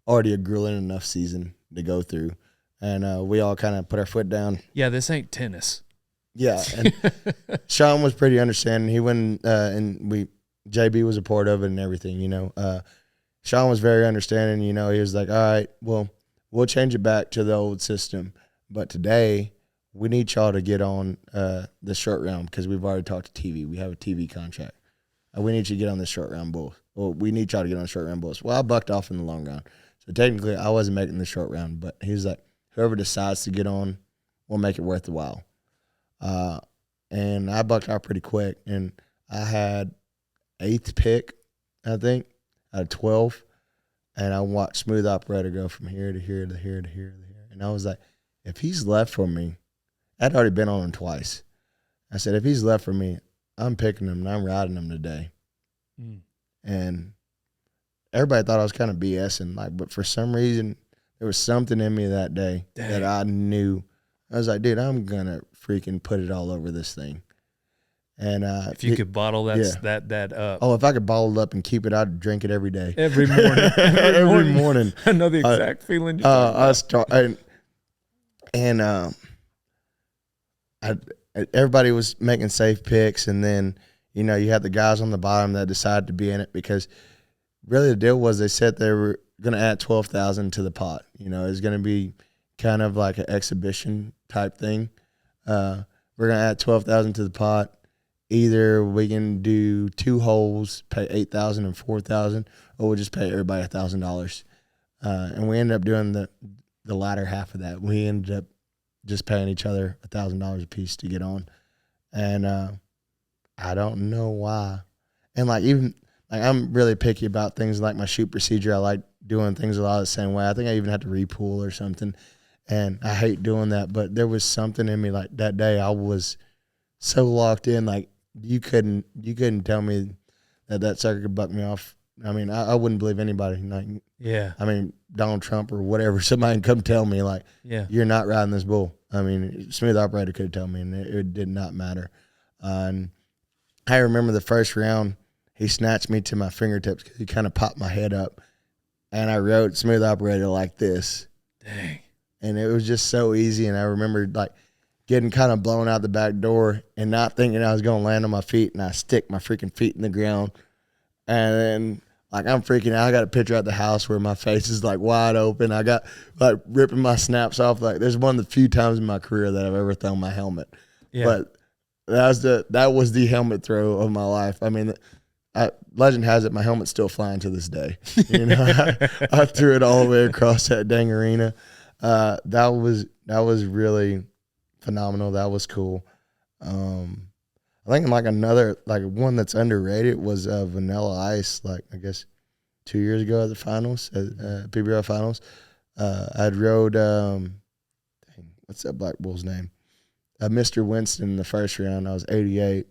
Speaker 1: already a grueling enough season to go through. And we all kind of put our foot down.
Speaker 2: Yeah, this ain't tennis.
Speaker 1: Yeah, and Sean was pretty understanding. He went and JB was a part of it and everything, Sean was very understanding, he was like, all right, well, we'll change it back to the old system. But today, we need y'all to get on the short round because we've already talked to TV. We have a TV contract. We need you to get on the short round bull. Well, we need y'all to get on the short round bulls. Well, I bucked off in the long round. So technically, I wasn't making the short round. But he was like, whoever decides to get on, we'll make it worth the while. And I bucked out pretty quick. And I had 8th pick, I think, out of 12. And I watched Smooth Operator go from here to here to here to here to here. And I was like, if he's left for me, I'd already been on him twice. I said, if he's left for me, I'm picking him and I'm riding him today. And everybody thought I was kind of BSing, but for some reason, there was something in me that day that I knew. I was like, dude, I'm going to freaking put it all over this thing. And
Speaker 2: if you could bottle that up.
Speaker 1: Oh, if I could bottle it up and keep it, I'd drink it every day.
Speaker 2: Every morning.
Speaker 1: Every morning.
Speaker 2: I know the exact feeling you're talking about.
Speaker 1: Everybody was making safe picks, and then, you had the guys on the bottom that decided to be in it because really the deal was they said they were going to add 12,000 to the pot. It was going to be kind of like an exhibition type thing. We're going to add 12,000 to the pot. Either we can do 2 holes, pay 8,000 and 4,000, or we'll just pay everybody $1,000. And we ended up doing the latter half of that. We ended up just paying each other $1,000 a piece to get on. And I don't know why. And I'm really picky about things like my shoot procedure. I like doing things a lot of the same way. I think I even had to repool or something. And I hate doing that. But there was something in me that day I was so locked in, you couldn't tell me that sucker could buck me off. I mean, I wouldn't believe anybody.
Speaker 2: Yeah.
Speaker 1: I mean, Donald Trump or whatever, somebody can come tell me, you're not riding this bull. I mean, Smooth Operator could tell me, and it did not matter. And I remember the first round, he snatched me to my fingertips because he kind of popped my head up, and I rode Smooth Operator like this.
Speaker 2: Dang.
Speaker 1: And it was just so easy, and I remember, getting kind of blown out the back door and not thinking I was going to land on my feet, and I stick my freaking feet in the ground. And then, I'm freaking out. I got a picture at the house where my face is, wide open. I got, ripping my snaps off. There's one of the few times in my career that I've ever thrown my helmet.
Speaker 2: Yeah.
Speaker 1: But that was the helmet throw of my life. I mean, legend has it, my helmet's still flying to this day. I threw it all the way across that dang arena. That was really phenomenal. That was cool. I think another one that's underrated was Vanilla Ice. I guess 2 years ago at the finals, PBR finals, I'd rode what's that black bull's name? Mr. Winston in the first round. I was 88,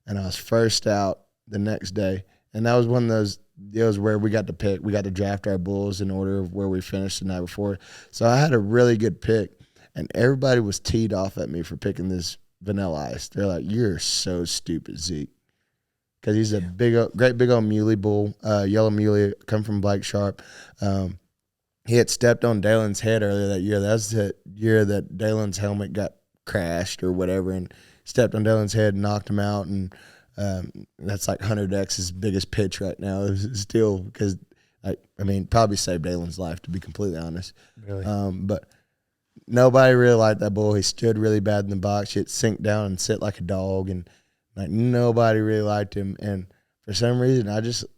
Speaker 1: and I was first out the next day. And that was one of those deals where we got to draft our bulls in order of where we finished the night before. So I had a really good pick. And everybody was teed off at me for picking this Vanilla Ice. They're like, you're so stupid, Zeke. Because he's a great big old muley bull, yellow muley, come from Blake Sharp. He had stepped on Dalen's head earlier that year. That was the year that Dalen's helmet got crashed or whatever, and stepped on Dalen's head and knocked him out. And that's Hunter Dex's biggest pitch right now. Still, because, probably saved Dalen's life, to be completely honest.
Speaker 2: Really?
Speaker 1: But nobody really liked that bull. He stood really bad in the box. He'd sink down and sit like a dog, and nobody really liked him. And for some reason,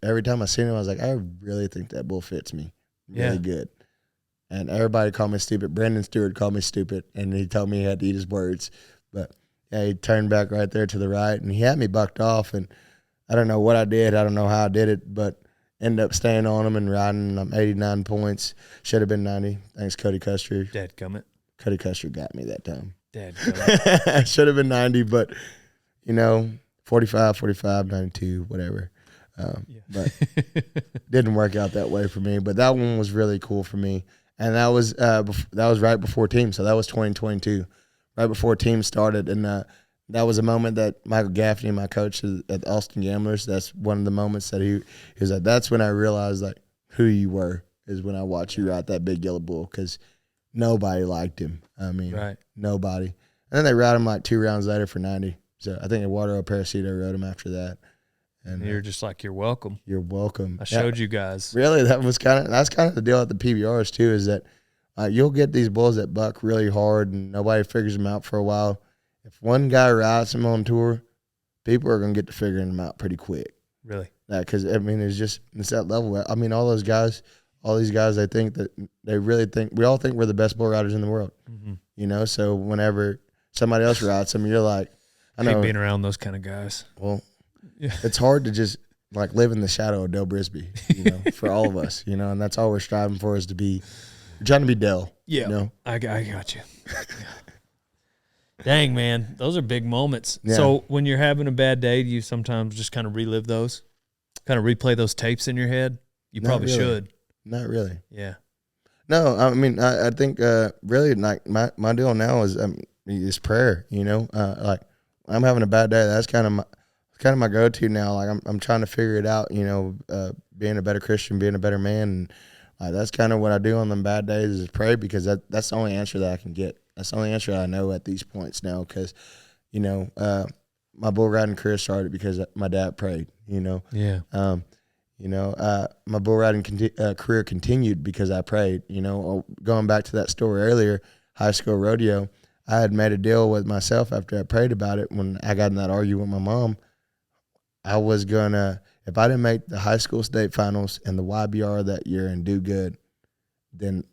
Speaker 1: every time I seen him, I was like, I really think that bull fits me really good. And everybody called me stupid. Brandon Stewart called me stupid, and he told me he had to eat his words. But he turned back right there to the right, and he had me bucked off. And I don't know what I did. I don't know how I did it, but ended up staying on him and riding. I'm 89 points. Should have been 90. Thanks, Cody Custer.
Speaker 2: Dadgummit.
Speaker 1: Cody Custer got me that time.
Speaker 2: Dead.
Speaker 1: I should have been 90, but, 45, 92, whatever. But didn't work out that way for me. But that one was really cool for me. And that was right before team. So that was 2022, right before team started. And that was a moment that Michael Gaffney, my coach at the Austin Gamblers, that's one of the moments that he was like, that's when I realized like who you were, is when I watched you ride that big yellow bull, because nobody liked him. I mean, nobody. And then they rode him like 2 rounds later for 90. So I think Eduardo Parasito rode him after that. And
Speaker 2: you're just like, you're welcome.
Speaker 1: You're welcome.
Speaker 2: I showed you guys.
Speaker 1: Really, that's kind of the deal at the PBRs too, is that you'll get these bulls that buck really hard and nobody figures them out for a while. If one guy rides them on tour, people are going to get to figuring them out pretty quick.
Speaker 2: Really?
Speaker 1: Because, it's that level. I mean, all these guys, they really think, we all think we're the best bull riders in the world. Mm-hmm. So whenever somebody else rides them, you're like,
Speaker 2: I hate being around those kind of guys.
Speaker 1: Well, it's hard to just like live in the shadow of Dale Brisby, for all of us, and that's all we're striving for, is to be, we're trying to be Dale.
Speaker 2: Yeah. I got you. Dang, man. Those are big moments.
Speaker 1: Yeah.
Speaker 2: So when you're having a bad day, do you sometimes just kind of relive those? Kind of replay those tapes in your head? You probably should.
Speaker 1: Not really.
Speaker 2: Yeah.
Speaker 1: No, I mean, I think really like my deal now is prayer, like I'm having a bad day. That's kind of my go-to now. Like I'm trying to figure it out, being a better Christian, being a better man. And that's kind of what I do on them bad days, is pray, because that's the only answer that I can get. That's the only answer I know at these points now, because, my bull riding career started because my dad prayed,
Speaker 2: Yeah.
Speaker 1: My bull riding career continued because I prayed, going back to that story earlier, high school rodeo, I had made a deal with myself after I prayed about it. When I got in that argument with my mom, I was gonna, if I didn't make the high school state finals and the YBR that year and do good, then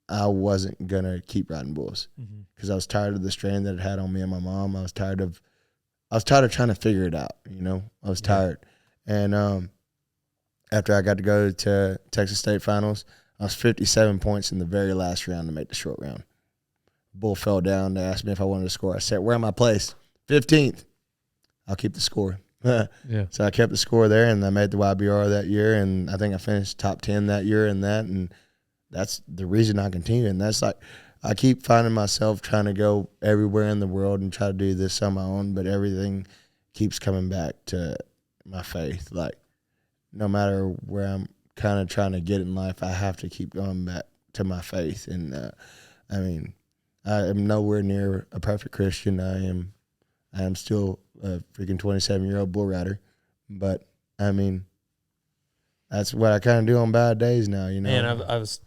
Speaker 1: I wasn't gonna keep riding bulls, because I was tired of the strain that it had on me and my mom. I was tired of trying to figure it out. I was tired, and after I got to go to Texas State Finals, I was 57 points in the very last round to make the short round. Bull fell down. They asked me if I wanted to score. I said, "Where am I placed? 15th. I'll keep the score."
Speaker 2: Yeah.
Speaker 1: So I kept the score there, and I made the YBR that year, and I think I finished top 10 that year in that, and that's the reason I continue. And that's like, I keep finding myself trying to go everywhere in the world and try to do this on my own, but everything keeps coming back to my faith. Like, no matter where I'm kind of trying to get in life, I have to keep going back to my faith. And I am nowhere near a perfect Christian. I am still a freaking 27-year-old bull rider, but that's what I kind of do on bad days now.
Speaker 2: Man, I was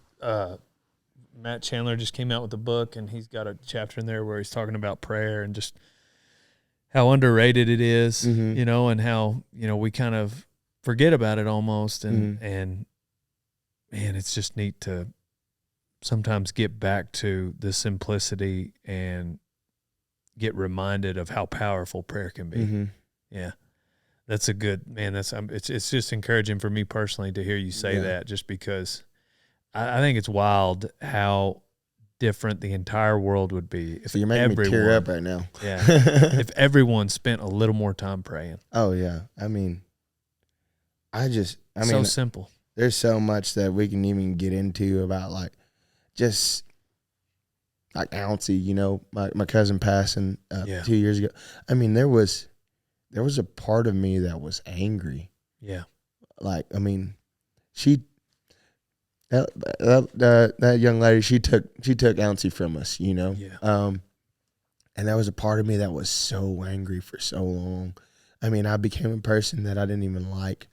Speaker 2: Matt Chandler just came out with a book, and he's got a chapter in there where he's talking about prayer and just how underrated it is, and how we kind of forget about it almost, and man, it's just neat to sometimes get back to the simplicity and get reminded of how powerful prayer can be. Yeah. That's a good, man. It's just encouraging for me personally to hear you say that, just because I think it's wild how different the entire world would be if
Speaker 1: you're making me tear up right now.
Speaker 2: Yeah. If everyone spent a little more time praying.
Speaker 1: Oh yeah.
Speaker 2: So simple.
Speaker 1: There's so much that we can even get into about like just like Ouncey, my cousin passing 2 years ago. There was a part of me that was angry.
Speaker 2: Yeah.
Speaker 1: Like, that young lady, she took Ouncey from us,
Speaker 2: Yeah.
Speaker 1: And that was a part of me that was so angry for so long. I became a person that I didn't even like,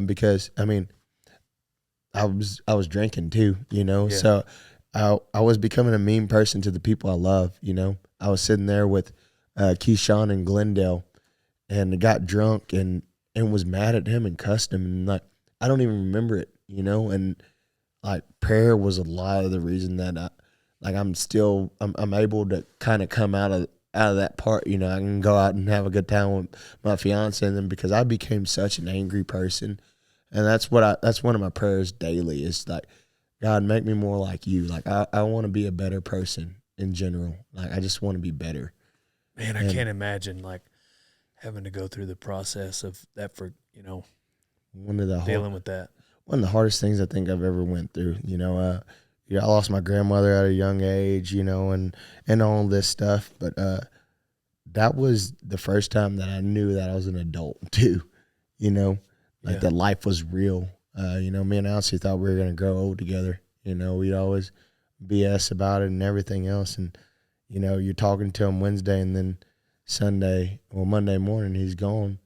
Speaker 1: because I was drinking too, so I was becoming a mean person to the people I love, I was sitting there with Keyshawn and Glendale, and got drunk and was mad at him and cussed him, and like I don't even remember it, and like prayer was a lot of the reason that I'm able to kind of come out of that part, I can go out and have a good time with my fiance, and then because I became such an angry person, and that's one of my prayers daily is like, God, make me more like you. Like I want to be a better person, in general. Like I just want to be better.
Speaker 2: Man, I can't imagine like having to go through the process of that for, dealing with that.
Speaker 1: One of the hardest things I think I've ever went through, I lost my grandmother at a young age, and all this stuff. But that was the first time that I knew that I was an adult too, that life was real. Me and Alcie thought we were going to grow old together. We'd always BS about it and everything else. And, you're talking to him Wednesday and then Monday morning, he's gone,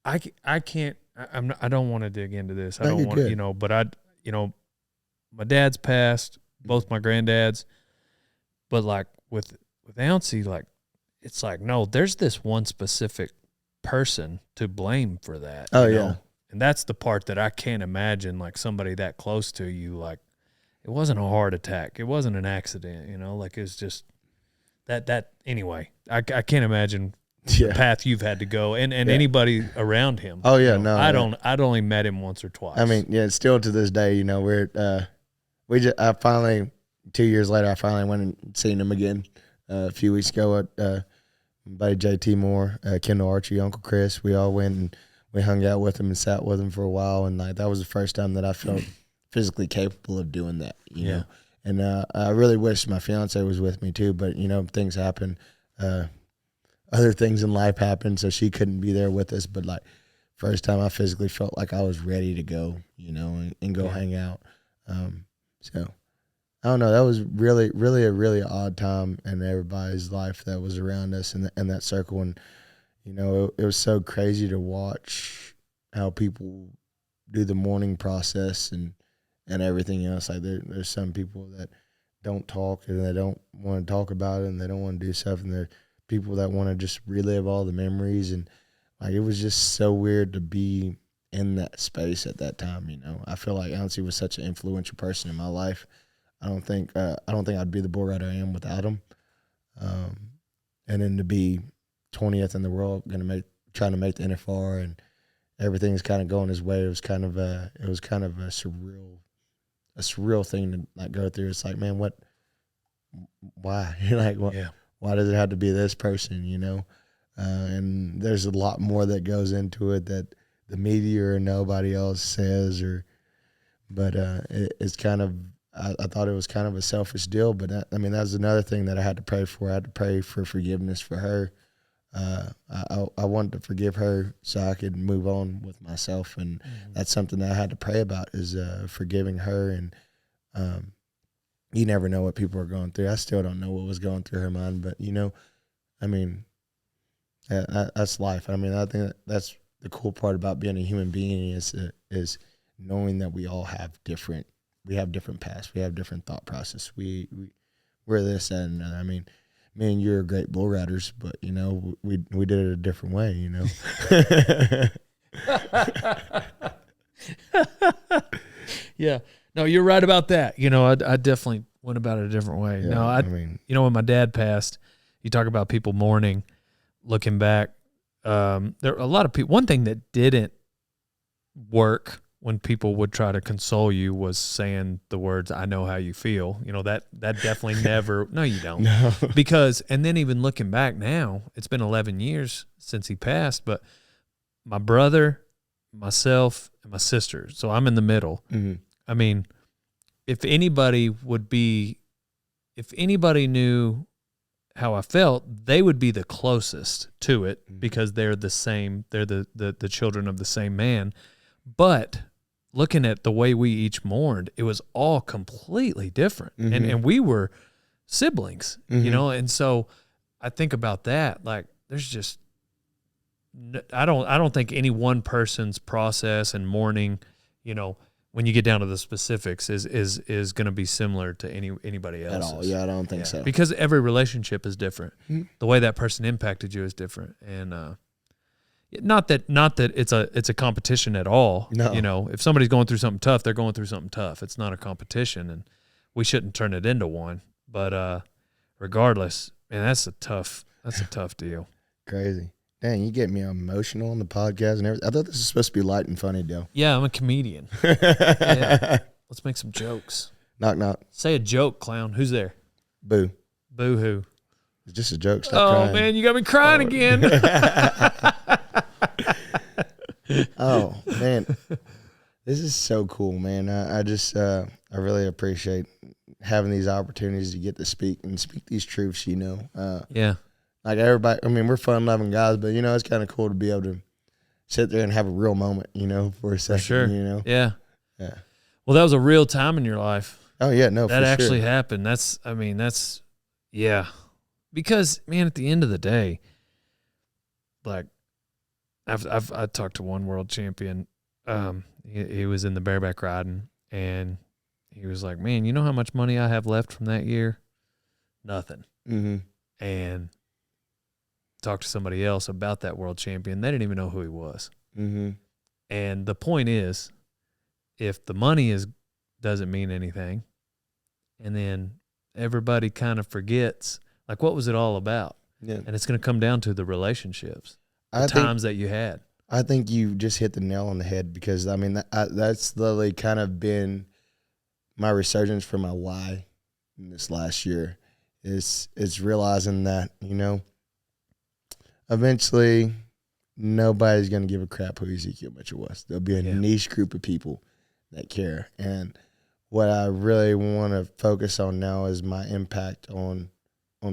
Speaker 2: I can't, I don't want to dig into this. I
Speaker 1: No,
Speaker 2: don't
Speaker 1: you're
Speaker 2: want to,
Speaker 1: good.
Speaker 2: but my dad's passed, both my granddads, but like with Ouncy, like, it's like, no, there's this one specific person to blame for that.
Speaker 1: Oh,
Speaker 2: you
Speaker 1: yeah.
Speaker 2: know? And that's the part that I can't imagine, like somebody that close to you, like it wasn't a heart attack. It wasn't an accident, like it's just that anyway, I can't imagine the path you've had to go and anybody around him.
Speaker 1: Oh, yeah, no.
Speaker 2: I'd only met him once or twice.
Speaker 1: I mean, yeah, still to this day, I finally, 2 years later, I finally went and seen him again a few weeks ago at buddy JT Moore, Kendall Archie, Uncle Chris. We all went and we hung out with him and sat with him for a while, and like that was the first time that I felt physically capable of doing that, you know. And I really wish my fiance was with me too, but things happen. Other things in life happened, so she couldn't be there with us. But like first time I physically felt like I was ready to go, and go hang out. So I don't know. That was really, really a really odd time in everybody's life that was around us in that circle. And, it was so crazy to watch how people do the mourning process and everything else. Like there's some people that don't talk and they don't want to talk about it and they don't want to do stuff. And there are people that want to just relive all the memories. And like, it was just so weird to be in that space at that time. I feel like Ouncy was such an influential person in my life. I don't think I'd be the bull rider I am without him. And then to be 20th in the world, trying to make the NFR, and everything's kind of going his way. It was kind of a surreal thing to like go through. It's like, man, why? Why does it have to be this person? And there's a lot more that goes into it that the media or nobody else says, but it's kind of. I thought it was kind of a selfish deal, but that was another thing that I had to pray for. I had to pray for forgiveness for her. I wanted to forgive her so I could move on with myself, and that's something that I had to pray about is forgiving her. And you never know what people are going through. I still don't know what was going through her mind, but that's life. I think that's the cool part about being a human being is knowing that we all have different. We have different paths. We have different thought process. We're this, that, and another. Me and you are great bull riders, but we did it a different way.
Speaker 2: Yeah, no, you're right about that. I definitely went about it a different way.
Speaker 1: Yeah,
Speaker 2: when my dad passed, you talk about people mourning, looking back. There are a lot of people. One thing that didn't work when people would try to console you was saying the words, "I know how you feel." That definitely never, no, you don't.
Speaker 1: No.
Speaker 2: Because, and then even looking back now, it's been 11 years since he passed, but my brother, myself, and my sister, so I'm in the middle.
Speaker 1: Mm-hmm.
Speaker 2: If anybody knew how I felt, they would be the closest to it because they're the same, they're the children of the same man. But looking at the way we each mourned, it was all completely different. And we were siblings, and so I think about that. Like there's just, I don't think any one person's process and mourning, when you get down to the specifics is going to be similar to anybody else's.
Speaker 1: At all. Yeah, I don't think so.
Speaker 2: Because every relationship is different. The way that person impacted you is different. And, not that it's a competition at all.
Speaker 1: No.
Speaker 2: If somebody's going through something tough, they're going through something tough. It's not a competition, and we shouldn't turn it into one. But regardless, man, that's a tough deal.
Speaker 1: Crazy. Dang, you get me emotional on the podcast and everything. I thought this was supposed to be light and funny, Dale.
Speaker 2: Yeah, I'm a comedian. Yeah. Let's make some jokes.
Speaker 1: Knock, knock.
Speaker 2: Say a joke, clown. Who's there?
Speaker 1: Boo.
Speaker 2: Boo-hoo.
Speaker 1: It's just a joke. Stop crying.
Speaker 2: Man, you got me crying again.
Speaker 1: Oh, man. This is so cool, man. I just, I really appreciate having these opportunities to get to speak these truths, you know.
Speaker 2: Yeah.
Speaker 1: Like everybody, I mean, we're fun-loving guys, but, you know, it's kind of cool to be able to sit there and have a real moment, you know, for a second,
Speaker 2: sure.
Speaker 1: you know.
Speaker 2: Yeah.
Speaker 1: Yeah.
Speaker 2: Well, that was a real time in your life.
Speaker 1: Oh, yeah, no,
Speaker 2: that
Speaker 1: for
Speaker 2: actually
Speaker 1: sure.
Speaker 2: happened. Yeah. Because, man, at the end of the day, like, I talked to one world champion. He was in the bareback riding, and he was like, man, you know how much money I have left from that year? Nothing.
Speaker 1: Mm-hmm.
Speaker 2: And talked to somebody else about that world champion. They didn't even know who he was.
Speaker 1: Mm-hmm.
Speaker 2: And the point is, if the money doesn't mean anything, and then everybody kind of forgets, like, what was it all about?
Speaker 1: Yeah.
Speaker 2: And it's going to come down to the relationships, the
Speaker 1: I
Speaker 2: times that you had.
Speaker 1: I think you just hit the nail on the head, because, I mean, that's literally kind of been my resurgence for my why in this last year is realizing that, you know, eventually nobody's going to give a crap who Ezekiel Mitchell was. There'll be a niche group of people that care. And what I really want to focus on now is my impact on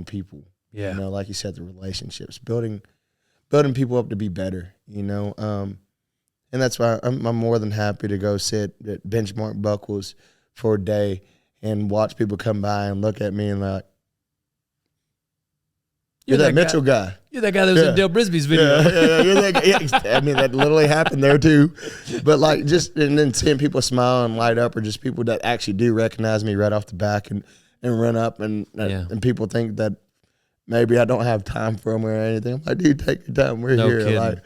Speaker 1: people.
Speaker 2: Yeah.
Speaker 1: You know, like you said, the relationships, building people up to be better, you know. And that's why I'm more than happy to go sit at Benchmark Buckles for a day and watch people come by and look at me and like, you're that Mitchell guy.
Speaker 2: You're that guy that was in Dale Brisby's video.
Speaker 1: You're that guy. I mean, that literally happened there too. But like, and then seeing people smile and light up, or just people that actually do recognize me right off the back and run up and people think that maybe I don't have time for them or anything. I'm like, dude, take your time. We're here.
Speaker 2: Kidding.
Speaker 1: Like,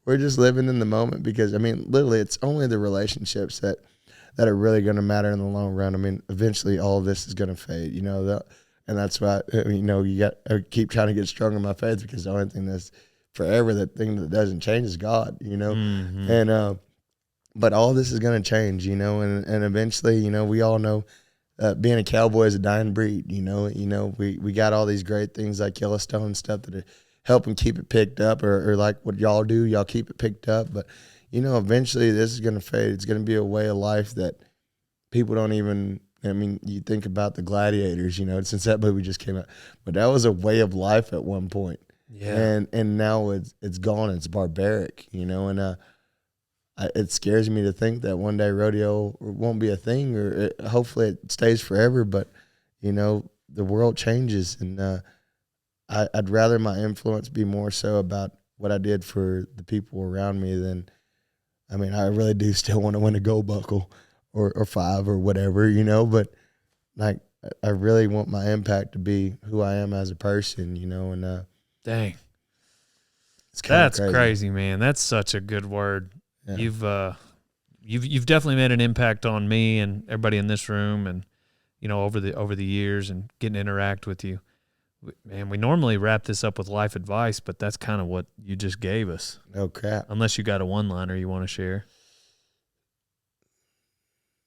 Speaker 1: we're just living in the moment, because, I mean, literally, it's only the relationships that are really going to matter in the long run. I mean, eventually all of this is going to fade, you know, and that's why, you know, I keep trying to get stronger in my faith, because the only thing that's forever, that thing that doesn't change, is God, you know.
Speaker 2: Mm-hmm.
Speaker 1: And but all this is going to change, you know, and eventually, you know, we all know being a cowboy is a dying breed, you know. We got all these great things like Yellowstone and stuff that are helping keep it picked up, or like what y'all do, y'all keep it picked up. But, you know, eventually this is going to fade. It's going to be a way of life that people don't even, I mean, you think about the Gladiators, you know, since that movie just came out, but that was a way of life at one point.
Speaker 2: Yeah.
Speaker 1: And now it's gone. It's barbaric, you know, and it scares me to think that one day rodeo won't be a thing, or hopefully it stays forever. But, you know, the world changes, and I'd rather my influence be more so about what I did for the people around me than, I mean, I really do still want to win a gold buckle or 5 or whatever, you know, but like, I really want my impact to be who I am as a person, you know, and
Speaker 2: dang.
Speaker 1: That's
Speaker 2: crazy, man. That's such a good word. Yeah. You've definitely made an impact on me and everybody in this room, and, you know, over the years, and getting to interact with you. Man, we normally wrap this up with life advice, but that's kind of what you just gave us.
Speaker 1: Oh, crap.
Speaker 2: Unless you got a one-liner you want to share.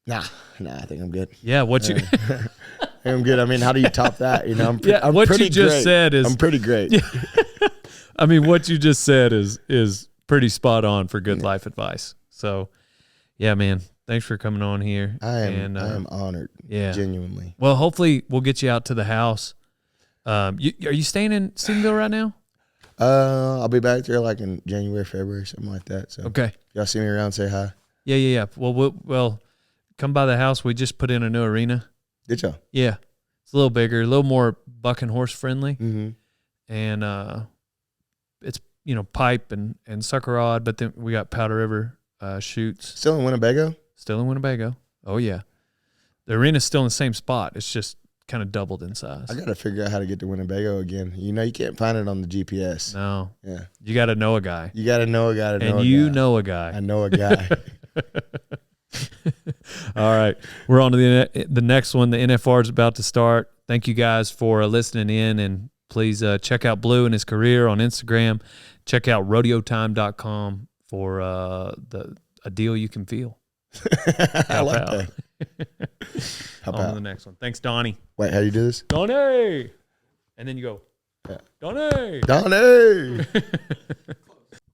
Speaker 1: Nah, I think I'm good.
Speaker 2: Yeah,
Speaker 1: I'm good. I mean, how do you top that? You know, I'm
Speaker 2: what
Speaker 1: pretty
Speaker 2: you just
Speaker 1: great.
Speaker 2: said is,
Speaker 1: I'm pretty great.
Speaker 2: Yeah. I mean, what you just said is pretty spot on for good life advice. So, yeah, man, thanks for coming on here.
Speaker 1: I am honored.
Speaker 2: Yeah,
Speaker 1: genuinely.
Speaker 2: Well, hopefully we'll get you out to the house. Are you staying in Stephenville right now?
Speaker 1: I'll be back there like in January, February, something like that. So
Speaker 2: okay,
Speaker 1: y'all see me around, say hi.
Speaker 2: Yeah. Well, come by the house. We just put in a new arena.
Speaker 1: Did y'all?
Speaker 2: Yeah, it's a little bigger, a little more buck and horse friendly,
Speaker 1: and
Speaker 2: it's, you know, pipe and sucker rod, but then we got Powder River chutes.
Speaker 1: Still in Winnebago?
Speaker 2: Still in Winnebago. Oh yeah, the arena's still in the same spot. It's just kind of doubled in size.
Speaker 1: I got to figure out how to get to Winnebago again. You know, you can't find it on the GPS.
Speaker 2: No.
Speaker 1: Yeah.
Speaker 2: You got to know a guy.
Speaker 1: You got to know a guy to know a guy.
Speaker 2: And you know a guy.
Speaker 1: I know a guy.
Speaker 2: All right. We're on to the next one. The NFR is about to start. Thank you guys for listening in, and please check out Blue and his career on Instagram. Check out rodeotime.com for a deal you can feel.
Speaker 1: I like
Speaker 2: out.
Speaker 1: that. Help
Speaker 2: On to
Speaker 1: out.
Speaker 2: the next one. Thanks, Donnie.
Speaker 1: Wait, how do you do this?
Speaker 2: Donnie! And then you go,
Speaker 1: Yeah.
Speaker 2: Donnie!
Speaker 1: Donnie!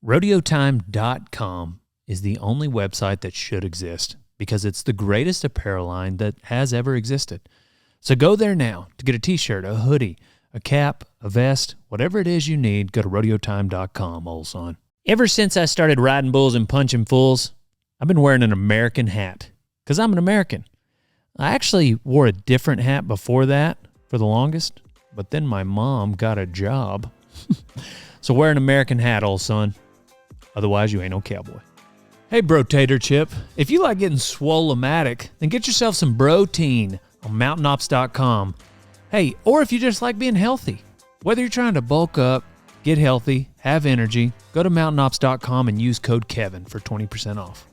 Speaker 2: Rodeotime.com is the only website that should exist because it's the greatest apparel line that has ever existed. So go there now to get a t-shirt, a hoodie, a cap, a vest, whatever it is you need. Go to rodeotime.com, old son. Ever since I started riding bulls and punching fools, I've been wearing an American hat because I'm an American. I actually wore a different hat before that for the longest, but then my mom got a job. So wear an American hat, old son. Otherwise, you ain't no cowboy. Hey, Bro-tater Chip, if you like getting swole-o-matic, then get yourself some Protein on mountainops.com. Hey, or if you just like being healthy, whether you're trying to bulk up, get healthy, have energy, go to mountainops.com and use code Kevin for 20% off.